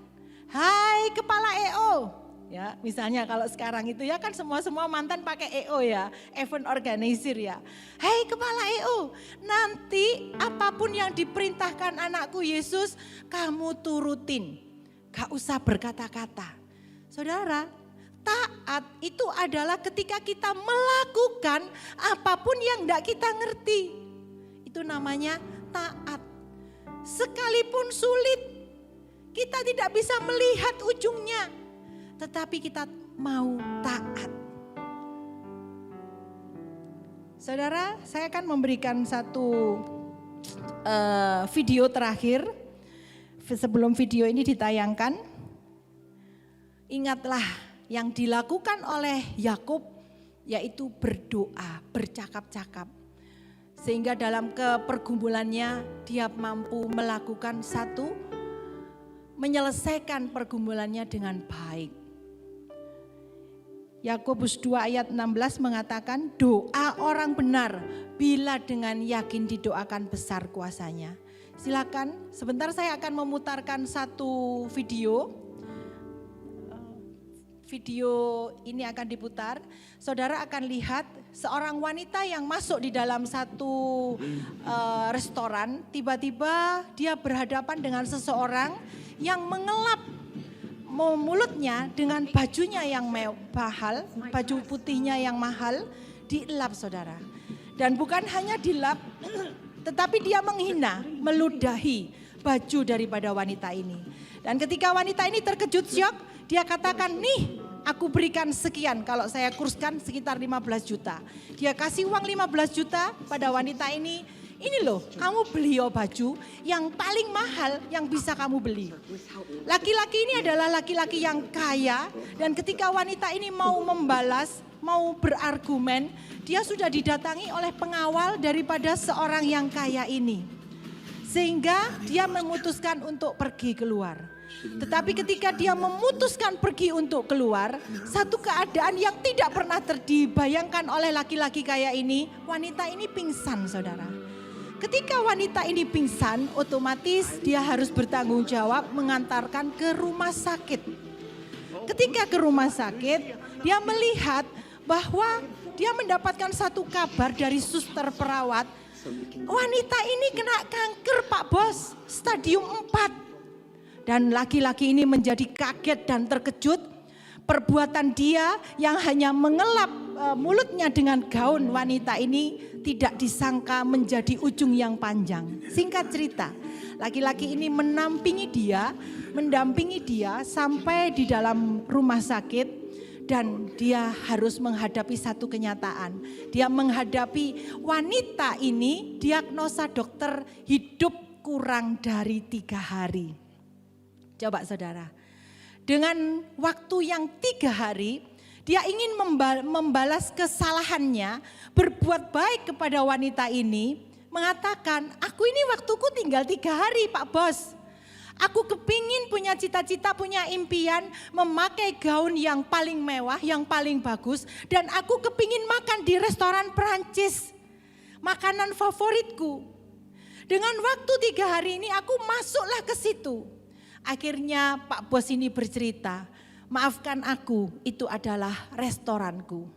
"Hai kepala EO." Ya, misalnya kalau sekarang itu ya kan semua mantan pakai EO ya, event organizer ya. Hei kepala EO, nanti apapun yang diperintahkan anakku Yesus, kamu turutin. Gak usah berkata-kata. Saudara, taat itu adalah ketika kita melakukan apapun yang gak kita ngerti. Itu namanya taat. Sekalipun sulit, kita tidak bisa melihat ujungnya, tetapi kita mau taat. Saudara, saya akan memberikan satu video terakhir. Sebelum video ini ditayangkan, ingatlah yang dilakukan oleh Yakub, yaitu berdoa, bercakap-cakap. Sehingga dalam kepergumulannya dia mampu melakukan menyelesaikan pergumulannya dengan baik. Yakobus 2 ayat 16 mengatakan, doa orang benar bila dengan yakin didoakan besar kuasanya. Silakan, sebentar saya akan memutarkan satu video. Video ini akan diputar, saudara akan lihat seorang wanita yang masuk di dalam satu restoran, tiba-tiba dia berhadapan dengan seseorang yang mengelap mulutnya dengan bajunya yang mahal, baju putihnya yang mahal, dielap saudara. Dan bukan hanya dilap, tetapi dia menghina, meludahi baju daripada wanita ini. Dan ketika wanita ini terkejut syok, dia katakan, nih aku berikan sekian, kalau saya kurskan sekitar 15 juta. Dia kasih uang 15 juta pada wanita ini. Ini loh, kamu beli baju yang paling mahal yang bisa kamu beli. Laki-laki ini adalah laki-laki yang kaya, dan ketika wanita ini mau membalas, mau berargumen, dia sudah didatangi oleh pengawal daripada seorang yang kaya ini. Sehingga dia memutuskan untuk pergi keluar. Tetapi ketika dia memutuskan pergi untuk keluar, satu keadaan yang tidak pernah dibayangkan oleh laki-laki kaya ini, wanita ini pingsan saudara. Ketika wanita ini pingsan, otomatis dia harus bertanggung jawab mengantarkan ke rumah sakit. Ketika ke rumah sakit, dia melihat bahwa dia mendapatkan satu kabar dari suster perawat, wanita ini kena kanker Pak Bos, stadium 4. Dan laki-laki ini menjadi kaget dan terkejut. Perbuatan dia yang hanya mengelap mulutnya dengan gaun wanita ini tidak disangka menjadi ujung yang panjang. Singkat cerita, laki-laki ini mendampingi dia sampai di dalam rumah sakit, dan dia harus menghadapi satu kenyataan. Dia menghadapi wanita ini, diagnosa dokter hidup kurang dari 3 hari. Coba saudara, dengan waktu yang 3 hari, dia ingin membalas kesalahannya, berbuat baik kepada wanita ini, mengatakan, aku ini waktuku tinggal 3 hari Pak Bos. Aku kepingin punya cita-cita, punya impian, memakai gaun yang paling mewah, yang paling bagus, dan aku kepingin makan di restoran Perancis, makanan favoritku. Dengan waktu 3 hari ini aku masuklah ke situ. Akhirnya Pak Bos ini bercerita, maafkan aku, itu adalah restoranku.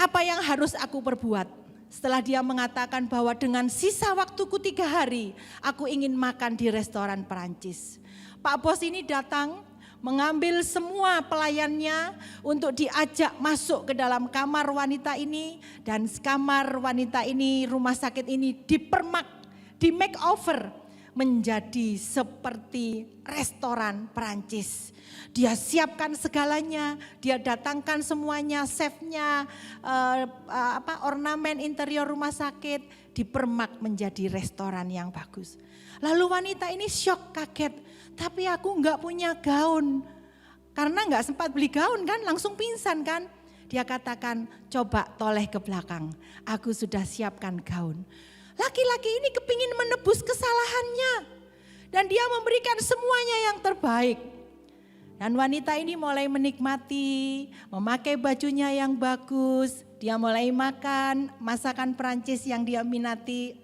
Apa yang harus aku perbuat? Setelah dia mengatakan bahwa dengan sisa waktuku 3 hari, aku ingin makan di restoran Perancis. Pak Bos ini datang, mengambil semua pelayannya untuk diajak masuk ke dalam kamar wanita ini. Dan kamar wanita ini, rumah sakit ini di makeover menjadi seperti restoran Perancis. Dia siapkan segalanya, dia datangkan semuanya, chefnya, ornamen interior rumah sakit, dipermak menjadi restoran yang bagus. Lalu wanita ini syok, kaget, tapi aku enggak punya gaun. Karena enggak sempat beli gaun kan, langsung pingsan kan. Dia katakan, coba toleh ke belakang, aku sudah siapkan gaun. Laki-laki ini kepingin menebus kesalahannya. Dan dia memberikan semuanya yang terbaik. Dan wanita ini mulai menikmati, memakai bajunya yang bagus. Dia mulai makan masakan Perancis yang dia minati,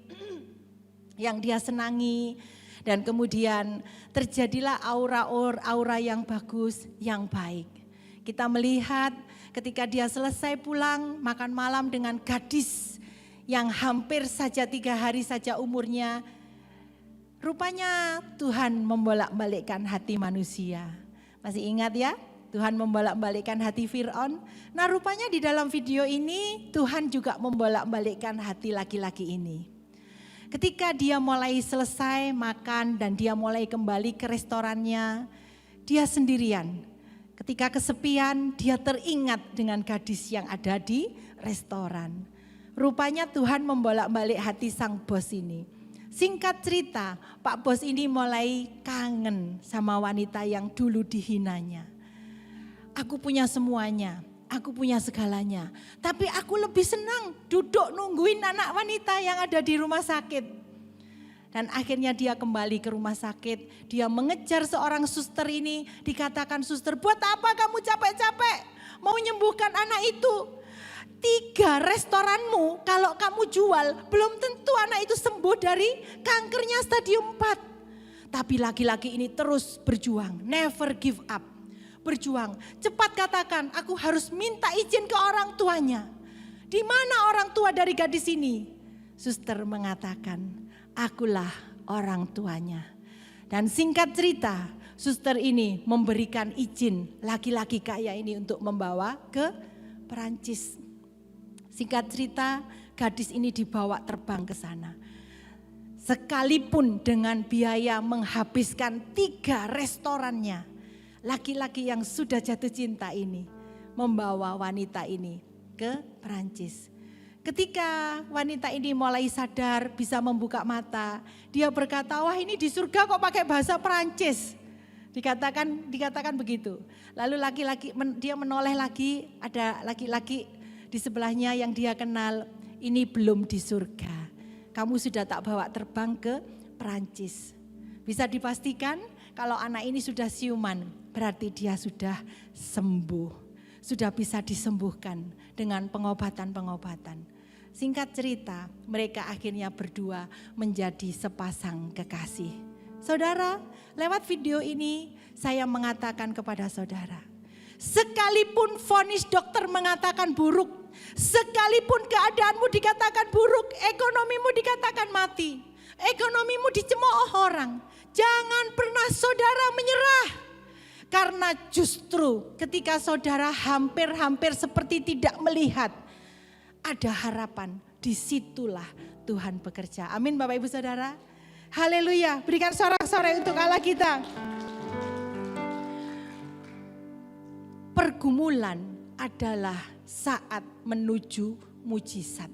yang dia senangi. Dan kemudian terjadilah aura yang bagus, yang baik. Kita melihat ketika dia selesai pulang makan malam dengan gadis yang hampir saja 3 hari saja umurnya. Rupanya Tuhan membolak-balikkan hati manusia. Masih ingat ya? Tuhan membolak-balikkan hati Fir'aun. Nah rupanya di dalam video ini Tuhan juga membolak-balikkan hati laki-laki ini. Ketika dia mulai selesai makan dan dia mulai kembali ke restorannya, dia sendirian. Ketika kesepian, dia teringat dengan gadis yang ada di restoran. Rupanya Tuhan membolak-balik hati sang bos ini. Singkat cerita, Pak Bos ini mulai kangen sama wanita yang dulu dihinanya. Aku punya semuanya, aku punya segalanya. Tapi aku lebih senang duduk nungguin anak wanita yang ada di rumah sakit. Dan akhirnya dia kembali ke rumah sakit. Dia mengejar seorang suster ini. Dikatakan, suster, buat apa kamu capek-capek mau menyembuhkan anak itu? 3 restoranmu kalau kamu jual, belum tentu anak itu sembuh dari kankernya stadium 4. Tapi laki-laki ini terus berjuang, never give up. Berjuang, cepat katakan, aku harus minta izin ke orang tuanya. Di mana orang tua dari gadis ini? Suster mengatakan, akulah orang tuanya. Dan singkat cerita, suster ini memberikan izin laki-laki kaya ini untuk membawa ke Perancis. Singkat cerita, gadis ini dibawa terbang ke sana. Sekalipun dengan biaya menghabiskan 3 restorannya, laki-laki yang sudah jatuh cinta ini membawa wanita ini ke Perancis. Ketika wanita ini mulai sadar, bisa membuka mata, dia berkata, wah ini di surga kok pakai bahasa Perancis. Dikatakan begitu. Lalu dia menoleh lagi, ada laki-laki di sebelahnya yang dia kenal, ini belum di surga. Kamu sudah tak bawa terbang ke Perancis. Bisa dipastikan kalau anak ini sudah siuman, berarti dia sudah sembuh. Sudah bisa disembuhkan dengan pengobatan-pengobatan. Singkat cerita, mereka akhirnya berdua menjadi sepasang kekasih. Saudara, lewat video ini saya mengatakan kepada saudara, sekalipun vonis dokter mengatakan buruk, sekalipun keadaanmu dikatakan buruk, ekonomimu dikatakan mati, ekonomimu dicemooh orang, jangan pernah saudara menyerah. Karena justru ketika saudara hampir-hampir seperti tidak melihat, ada harapan, disitulah Tuhan bekerja. Amin Bapak Ibu Saudara. Haleluya, berikan sorak-sorai untuk Allah kita. Pergumulan adalah saat menuju mujizat.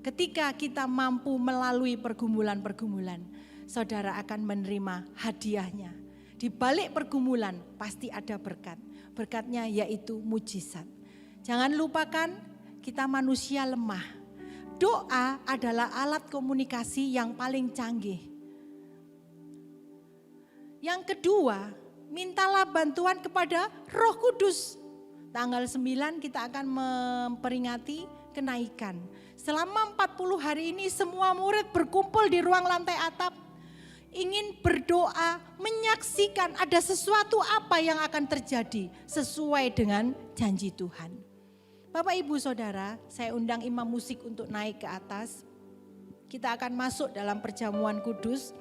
Ketika kita mampu melalui pergumulan-pergumulan, saudara akan menerima hadiahnya. Di balik pergumulan pasti ada berkat. Berkatnya yaitu mujizat. Jangan lupakan kita manusia lemah. Doa adalah alat komunikasi yang paling canggih. Yang kedua, mintalah bantuan kepada Roh Kudus. Tanggal 9 kita akan memperingati kenaikan. Selama 40 hari ini semua murid berkumpul di ruang lantai atap. Ingin berdoa, menyaksikan ada sesuatu apa yang akan terjadi sesuai dengan janji Tuhan. Bapak Ibu Saudara, saya undang imam musik untuk naik ke atas. Kita akan masuk dalam perjamuan kudus.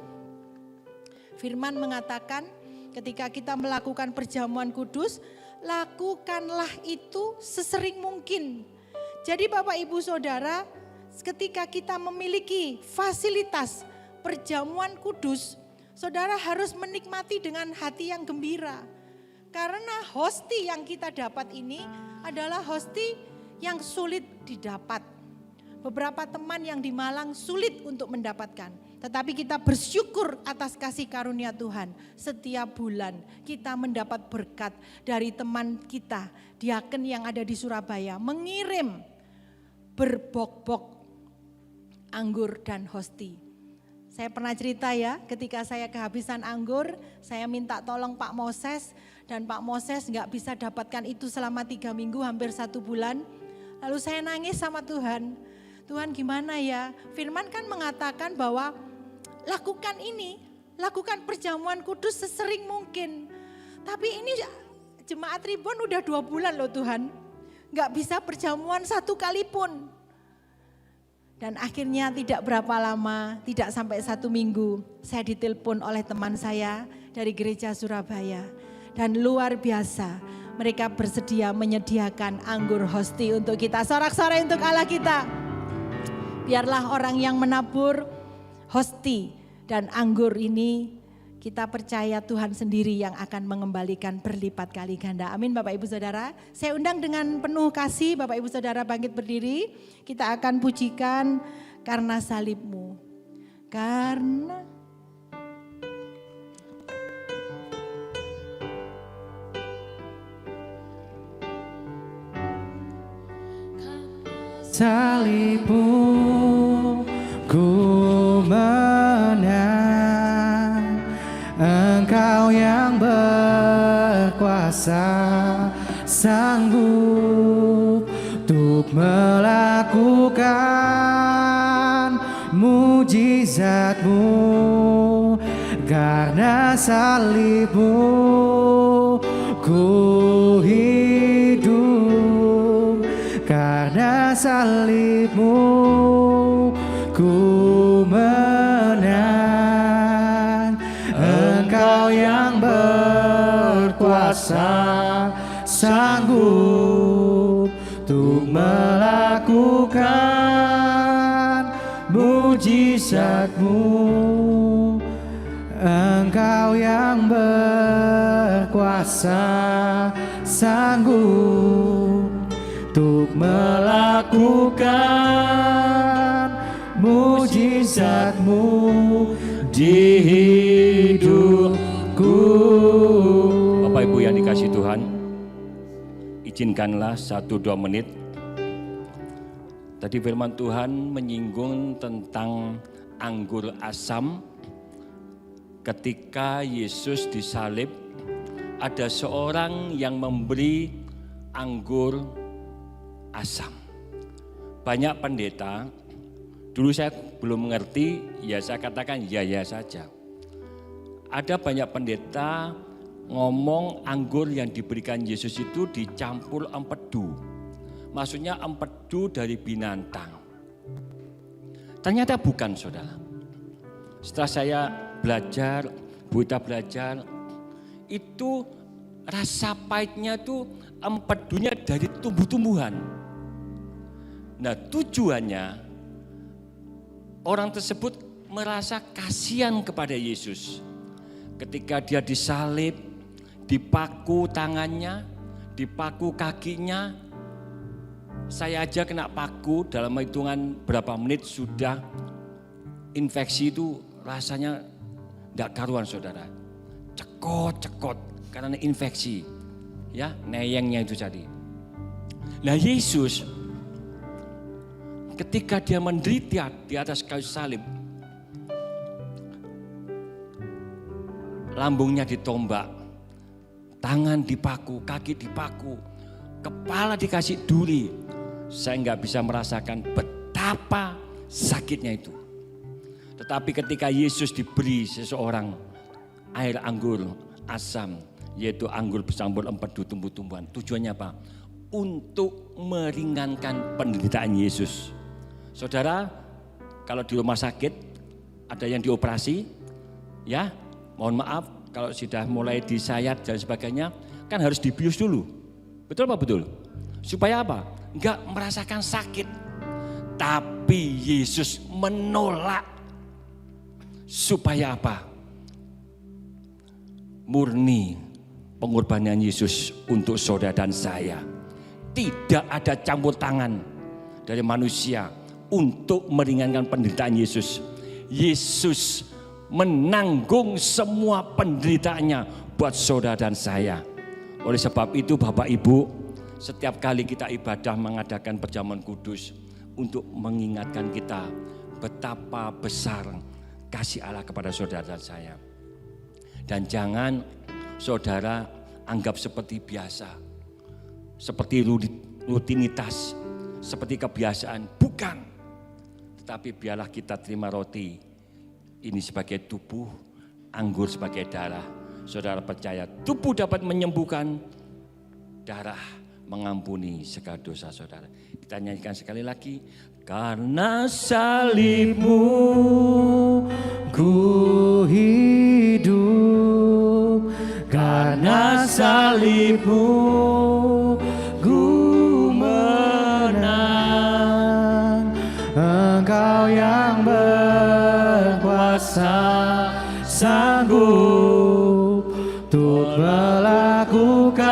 Firman mengatakan ketika kita melakukan perjamuan kudus, lakukanlah itu sesering mungkin. Jadi Bapak Ibu Saudara, ketika kita memiliki fasilitas perjamuan kudus, saudara harus menikmati dengan hati yang gembira. Karena hosti yang kita dapat ini adalah hosti yang sulit didapat. Beberapa teman yang di Malang sulit untuk mendapatkan. Tetapi kita bersyukur atas kasih karunia Tuhan. Setiap bulan kita mendapat berkat dari teman kita, diaken yang ada di Surabaya, mengirim berbok-bok anggur dan hosti. Saya pernah cerita ya, ketika saya kehabisan anggur, saya minta tolong Pak Moses, dan Pak Moses nggak bisa dapatkan itu selama 3 minggu, hampir 1 bulan. Lalu saya nangis sama Tuhan, Tuhan gimana ya? Firman kan mengatakan bahwa lakukan ini, lakukan perjamuan kudus sesering mungkin. Tapi ini jemaat Ribon udah 2 bulan loh Tuhan, nggak bisa perjamuan 1 kali pun. Dan akhirnya tidak berapa lama, tidak sampai 1 minggu, saya ditelepon oleh teman saya dari gereja Surabaya. Dan luar biasa, mereka bersedia menyediakan anggur hosti untuk kita. Sorak-sorai untuk Allah kita. Biarlah orang yang menabur hosti dan anggur ini, kita percaya Tuhan sendiri yang akan mengembalikan berlipat kali ganda. Amin Bapak Ibu Saudara. Saya undang dengan penuh kasih Bapak Ibu Saudara bangkit berdiri. Kita akan pujikan Karena Salibmu. Karena salibmu ku menang, Engkau yang berkuasa, sanggup untuk melakukan mujizat-Mu. Karena salibmu ku hidup, karena salibmu ku menang. Engkau yang berkuasa, sanggup untuk melakukan mujizat-Mu. Engkau yang berkuasa, sanggup untuk melakukan mujizat-Mu di hidupku. Bapak Ibu yang dikasihi Tuhan, izinkanlah 1-2 menit. Tadi firman Tuhan menyinggung tentang anggur asam. Ketika Yesus disalib, ada seorang yang memberi anggur asam. Banyak pendeta, dulu saya belum mengerti, ya saya katakan ya saja. Ada banyak pendeta ngomong anggur yang diberikan Yesus itu dicampur empedu. Maksudnya empedu dari binatang. Ternyata bukan, saudara. Setelah saya belajar, Bu Ita belajar, itu rasa pahitnya itu empedunya dari tumbuh-tumbuhan. Nah, tujuannya orang tersebut merasa kasihan kepada Yesus. Ketika dia disalib, dipaku tangannya, dipaku kakinya. Saya aja kena paku, dalam hitungan berapa menit sudah infeksi itu rasanya tidak karuan, saudara. Cekot karena infeksi, ya, neyengnya itu tadi. Nah, Yesus ketika dia menderita di atas kayu salib, lambungnya ditombak, tangan dipaku, kaki dipaku, kepala dikasih duri. Saya nggak bisa merasakan betapa sakitnya itu. Tetapi ketika Yesus diberi seseorang air anggur asam, yaitu anggur bercampur empedu tumbuh-tumbuhan. Tujuannya apa? Untuk meringankan penderitaan Yesus. Saudara, kalau di rumah sakit ada yang dioperasi, ya mohon maaf kalau sudah mulai disayat dan sebagainya, kan harus dibius dulu. Betul apa betul? Supaya apa? Enggak merasakan sakit. Tapi Yesus menolak. Supaya apa? Murni pengorbanan Yesus untuk saudara dan saya. Tidak ada campur tangan dari manusia untuk meringankan penderitaan Yesus. Yesus menanggung semua penderitaannya buat saudara dan saya. Oleh sebab itu Bapak Ibu, setiap kali kita ibadah mengadakan perjamuan kudus untuk mengingatkan kita betapa besar kasih Allah kepada saudara dan saya. Dan jangan saudara anggap seperti biasa, seperti rutinitas, seperti kebiasaan. Bukan. Tetapi biarlah kita terima roti ini sebagai tubuh, anggur sebagai darah. Saudara percaya tubuh dapat menyembuhkan, darah mengampuni segala dosa saudara. Kita nyanyikan sekali lagi. Karena salibmu ku hidup, karena karena salibmu ku menang. Engkau yang berkuasa, sanggup untuk melakukan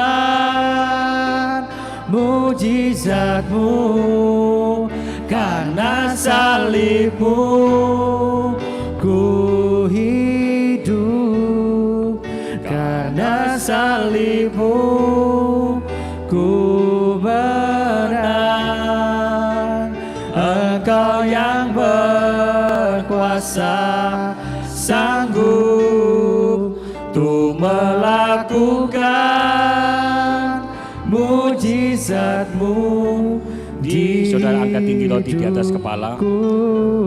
mujizat-Mu. Karena salib-Mu ku hidup, karena salib-Mu ku menang. Engkau yang berkuasa, sanggup untuk melakukan mujizat-Mu. Saudara angkat tinggi roti di atas kepala,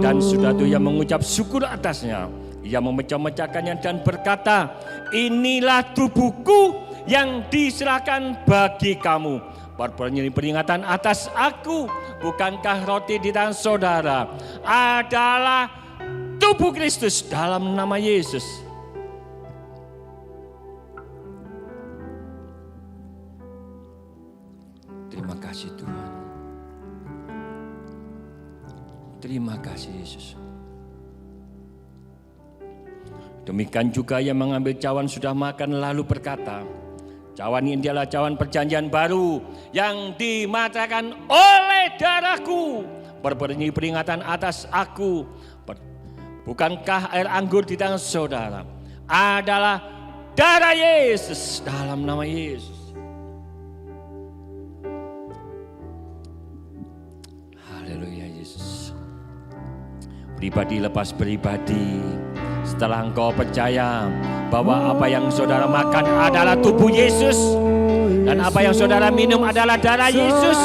dan saudara itu yang mengucap syukur atasnya, ia memecah-mecahkannya dan berkata, inilah tubuhku yang diserahkan bagi kamu. Perbuatan peringatan atas aku. Bukankah roti di tangan saudara adalah tubuh Kristus? Dalam nama Yesus. Terima kasih Tuhan. Terima kasih Yesus. Demikian juga yang mengambil cawan sudah makan lalu berkata, cawan ini adalah cawan perjanjian baru yang dimatakan oleh darahku. Berbunyi peringatan atas aku. Bukankah air anggur di tangan saudara adalah darah Yesus? Dalam nama Yesus. Haleluya Yesus. Pribadi lepas pribadi. Setelah engkau percaya bahwa apa yang saudara makan adalah tubuh Yesus dan apa yang saudara minum adalah darah Yesus.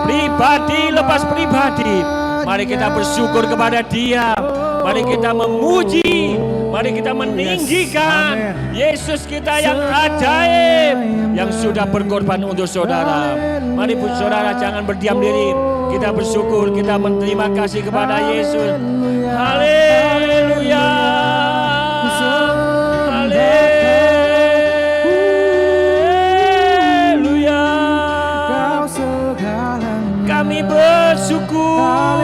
Pribadi lepas pribadi. Mari kita bersyukur kepada Dia. Mari kita memuji. Mari kita meninggikan Yesus kita yang ajaib, yang sudah berkorban untuk saudara. Mari pun saudara jangan berdiam diri. Kita bersyukur, kita berterima kasih kepada Yesus. Haleluya. Haleluya. Kami bersyukur.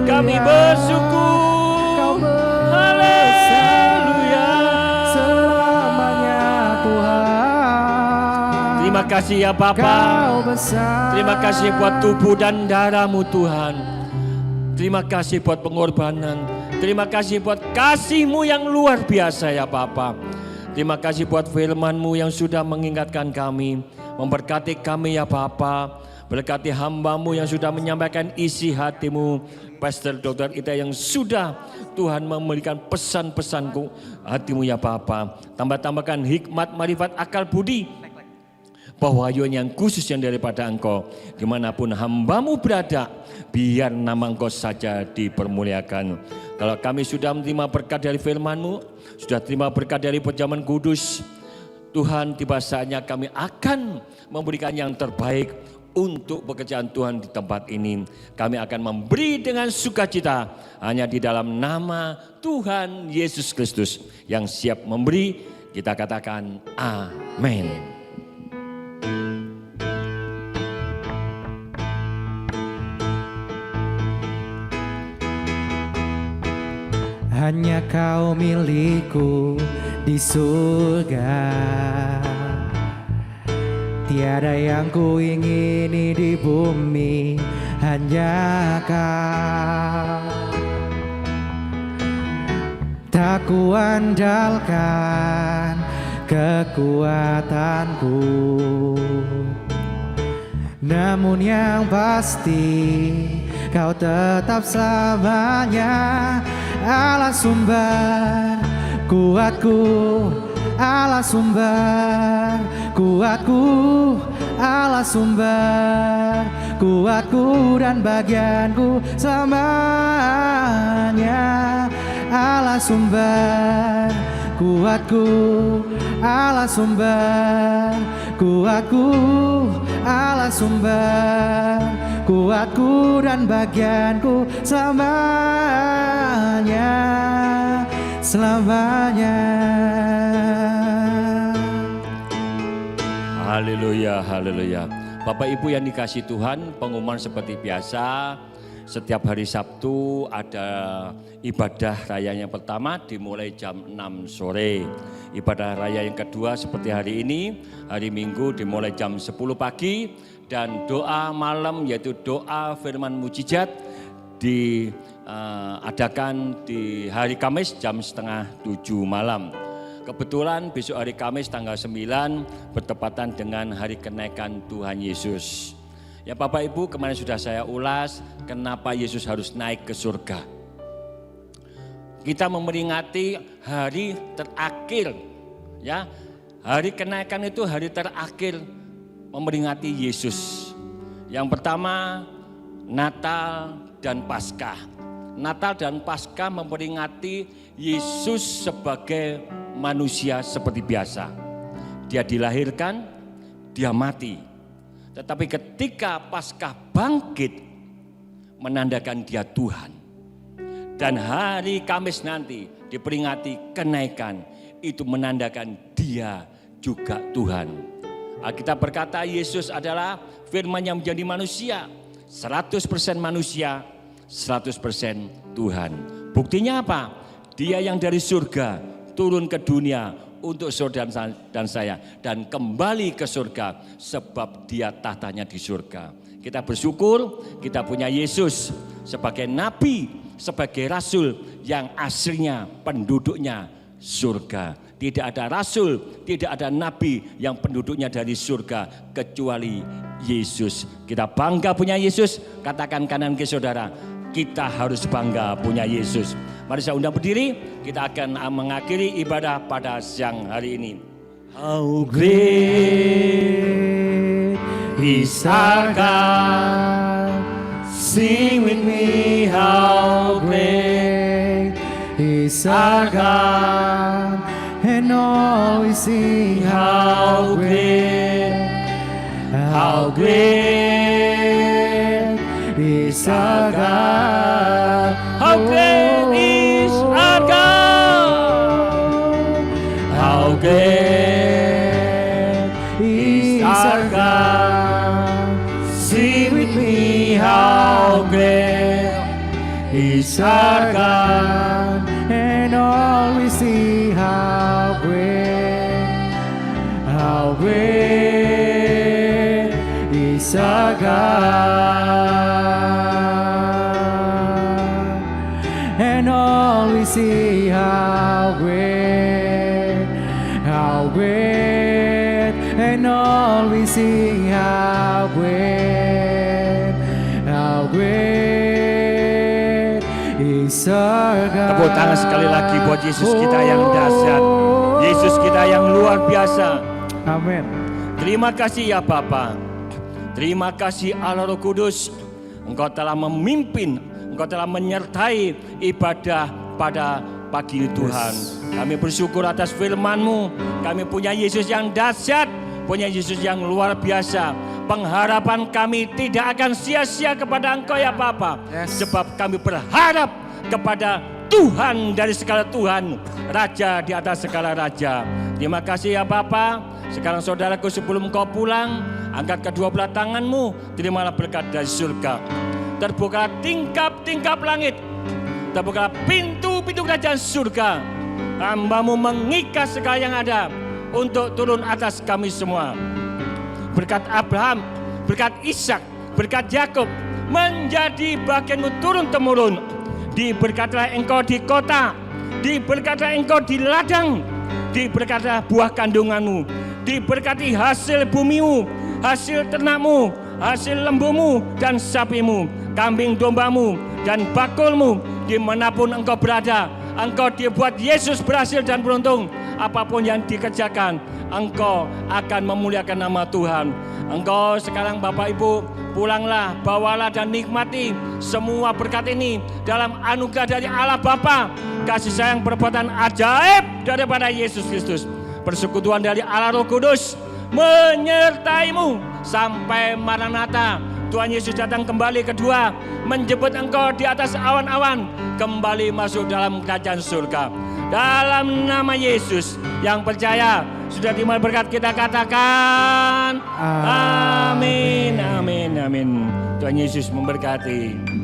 Kami bersyukur. Haleluya. Selamanya Tuhan. Terima kasih ya Bapa. Terima kasih buat tubuh dan darah-Mu Tuhan. Terima kasih buat pengorbanan. Terima kasih buat kasih-Mu yang luar biasa ya Bapa. Terima kasih buat firman-Mu yang sudah mengingatkan kami. Memberkati kami ya Bapa. Berkati hamba-Mu yang sudah menyampaikan isi hati-Mu. Pastor Dr. Ita yang sudah Tuhan memberikan pesan-pesanku hati-Mu ya Bapa. Tambahkan hikmat, marifat, akal budi. Pewahyuan yang khusus yang daripada Engkau. Dimanapun hamba-Mu berada, biar nama Engkau saja dipermuliakan. Kalau kami sudah menerima berkat dari firman-Mu, sudah terima berkat dari perjamuan kudus, Tuhan tiba saatnya kami akan memberikan yang terbaik untuk pekerjaan Tuhan di tempat ini. Kami akan memberi dengan sukacita hanya di dalam nama Tuhan Yesus Kristus yang siap memberi. Kita katakan amin. Hanya Kau milikku di surga. Tiada yang ku ingini di bumi, hanya Kau. Tak kuandalkan kekuatanku, namun yang pasti Kau tetap selamanya Allah sumber kuatku, Allah sumber kuatku, Allah sumber kuatku dan bagianku selamanya. Allah sumber kuatku, Allah sumber kuatku, Allah sumber kuatku dan bagianku selamanya, selamanya. Haleluya, haleluya. Bapak Ibu yang dikasih Tuhan, pengumuman seperti biasa. Setiap hari Sabtu ada ibadah raya yang pertama dimulai jam 6 sore. Ibadah raya yang kedua seperti hari ini, hari Minggu dimulai jam 10 pagi. Dan doa malam yaitu doa firman mujizat diadakan di hari Kamis jam 6:30 malam. Kebetulan besok hari Kamis tanggal 9 bertepatan dengan hari kenaikan Tuhan Yesus. Ya Bapak Ibu, kemarin sudah saya ulas kenapa Yesus harus naik ke surga. Kita memperingati hari terakhir, ya. Hari kenaikan itu hari terakhir memperingati Yesus. Yang pertama Natal dan Paskah. Natal dan Paskah memperingati Yesus sebagai manusia seperti biasa. Dia dilahirkan, dia mati. Tetapi ketika Paskah bangkit, menandakan dia Tuhan. Dan hari Kamis nanti diperingati kenaikan, itu menandakan dia juga Tuhan. Alkitab berkata Yesus adalah firman yang menjadi manusia, 100% manusia, 100% Tuhan. Buktinya apa? Dia yang dari surga turun ke dunia untuk saudara dan saya dan kembali ke surga sebab dia tahtanya di surga. Kita bersyukur kita punya Yesus sebagai nabi, sebagai rasul yang aslinya penduduknya surga. Tidak ada rasul, tidak ada nabi yang penduduknya dari surga kecuali Yesus. Kita bangga punya Yesus, katakan kanan ke saudara, kita harus bangga punya Yesus. Mari saya undang berdiri, kita akan mengakhiri ibadah pada siang hari ini. How great is our God, sing with me, how great is our God, and all we sing, how great is our God. How great is our God. How great is our God. Sing with me, how great is our God. And all we see, how great is our God. And all we see, how great, and all we see, how great is our God. Tepuk tangan sekali lagi buat Yesus kita yang dahsyat, Yesus kita yang luar biasa. Amin. Terima kasih ya Bapa. Terima kasih Allah Roh Kudus. Engkau telah memimpin, Engkau telah menyertai ibadah pada pagi ini Tuhan. Kami bersyukur atas firman-Mu. Kami punya Yesus yang dahsyat, punya Yesus yang luar biasa. Pengharapan kami tidak akan sia-sia kepada Engkau ya Bapa. Sebab kami berharap kepada Tuhan dari segala Tuhan, Raja di atas segala Raja. Terima kasih ya Bapa. Sekarang saudaraku sebelum kau pulang, angkat kedua belah tanganmu, terimalah berkat dari surga. Terbuka tingkap-tingkap langit, terbuka pintu-pintu kerajaan surga. Hamba-Mu mengikat segala yang ada untuk turun atas kami semua. Berkat Abraham, berkat Ishak, berkat Yakub menjadi bagian-Mu turun-temurun. Diberkatilah engkau di kota, diberkatilah engkau di ladang, diberkatilah buah kandunganmu, diberkati hasil bumimu, hasil ternakmu, hasil lembumu dan sapimu, kambing dombamu dan bakulmu. Dimanapun engkau berada, engkau dibuat Yesus berhasil dan beruntung. Apapun yang dikerjakan, engkau akan memuliakan nama Tuhan. Engkau sekarang Bapak Ibu, pulanglah, bawalah dan nikmati semua berkat ini dalam anugerah dari Allah Bapa, kasih sayang perbuatan ajaib daripada Yesus Kristus, persekutuan dari Allah Roh Kudus menyertaimu sampai Maranatha. Tuhan Yesus datang kembali kedua, menjemput engkau di atas awan-awan, kembali masuk dalam kerajaan surga. Dalam nama Yesus, yang percaya sudah terima berkat, kita katakan amin, amin, amin. Tuhan Yesus memberkati.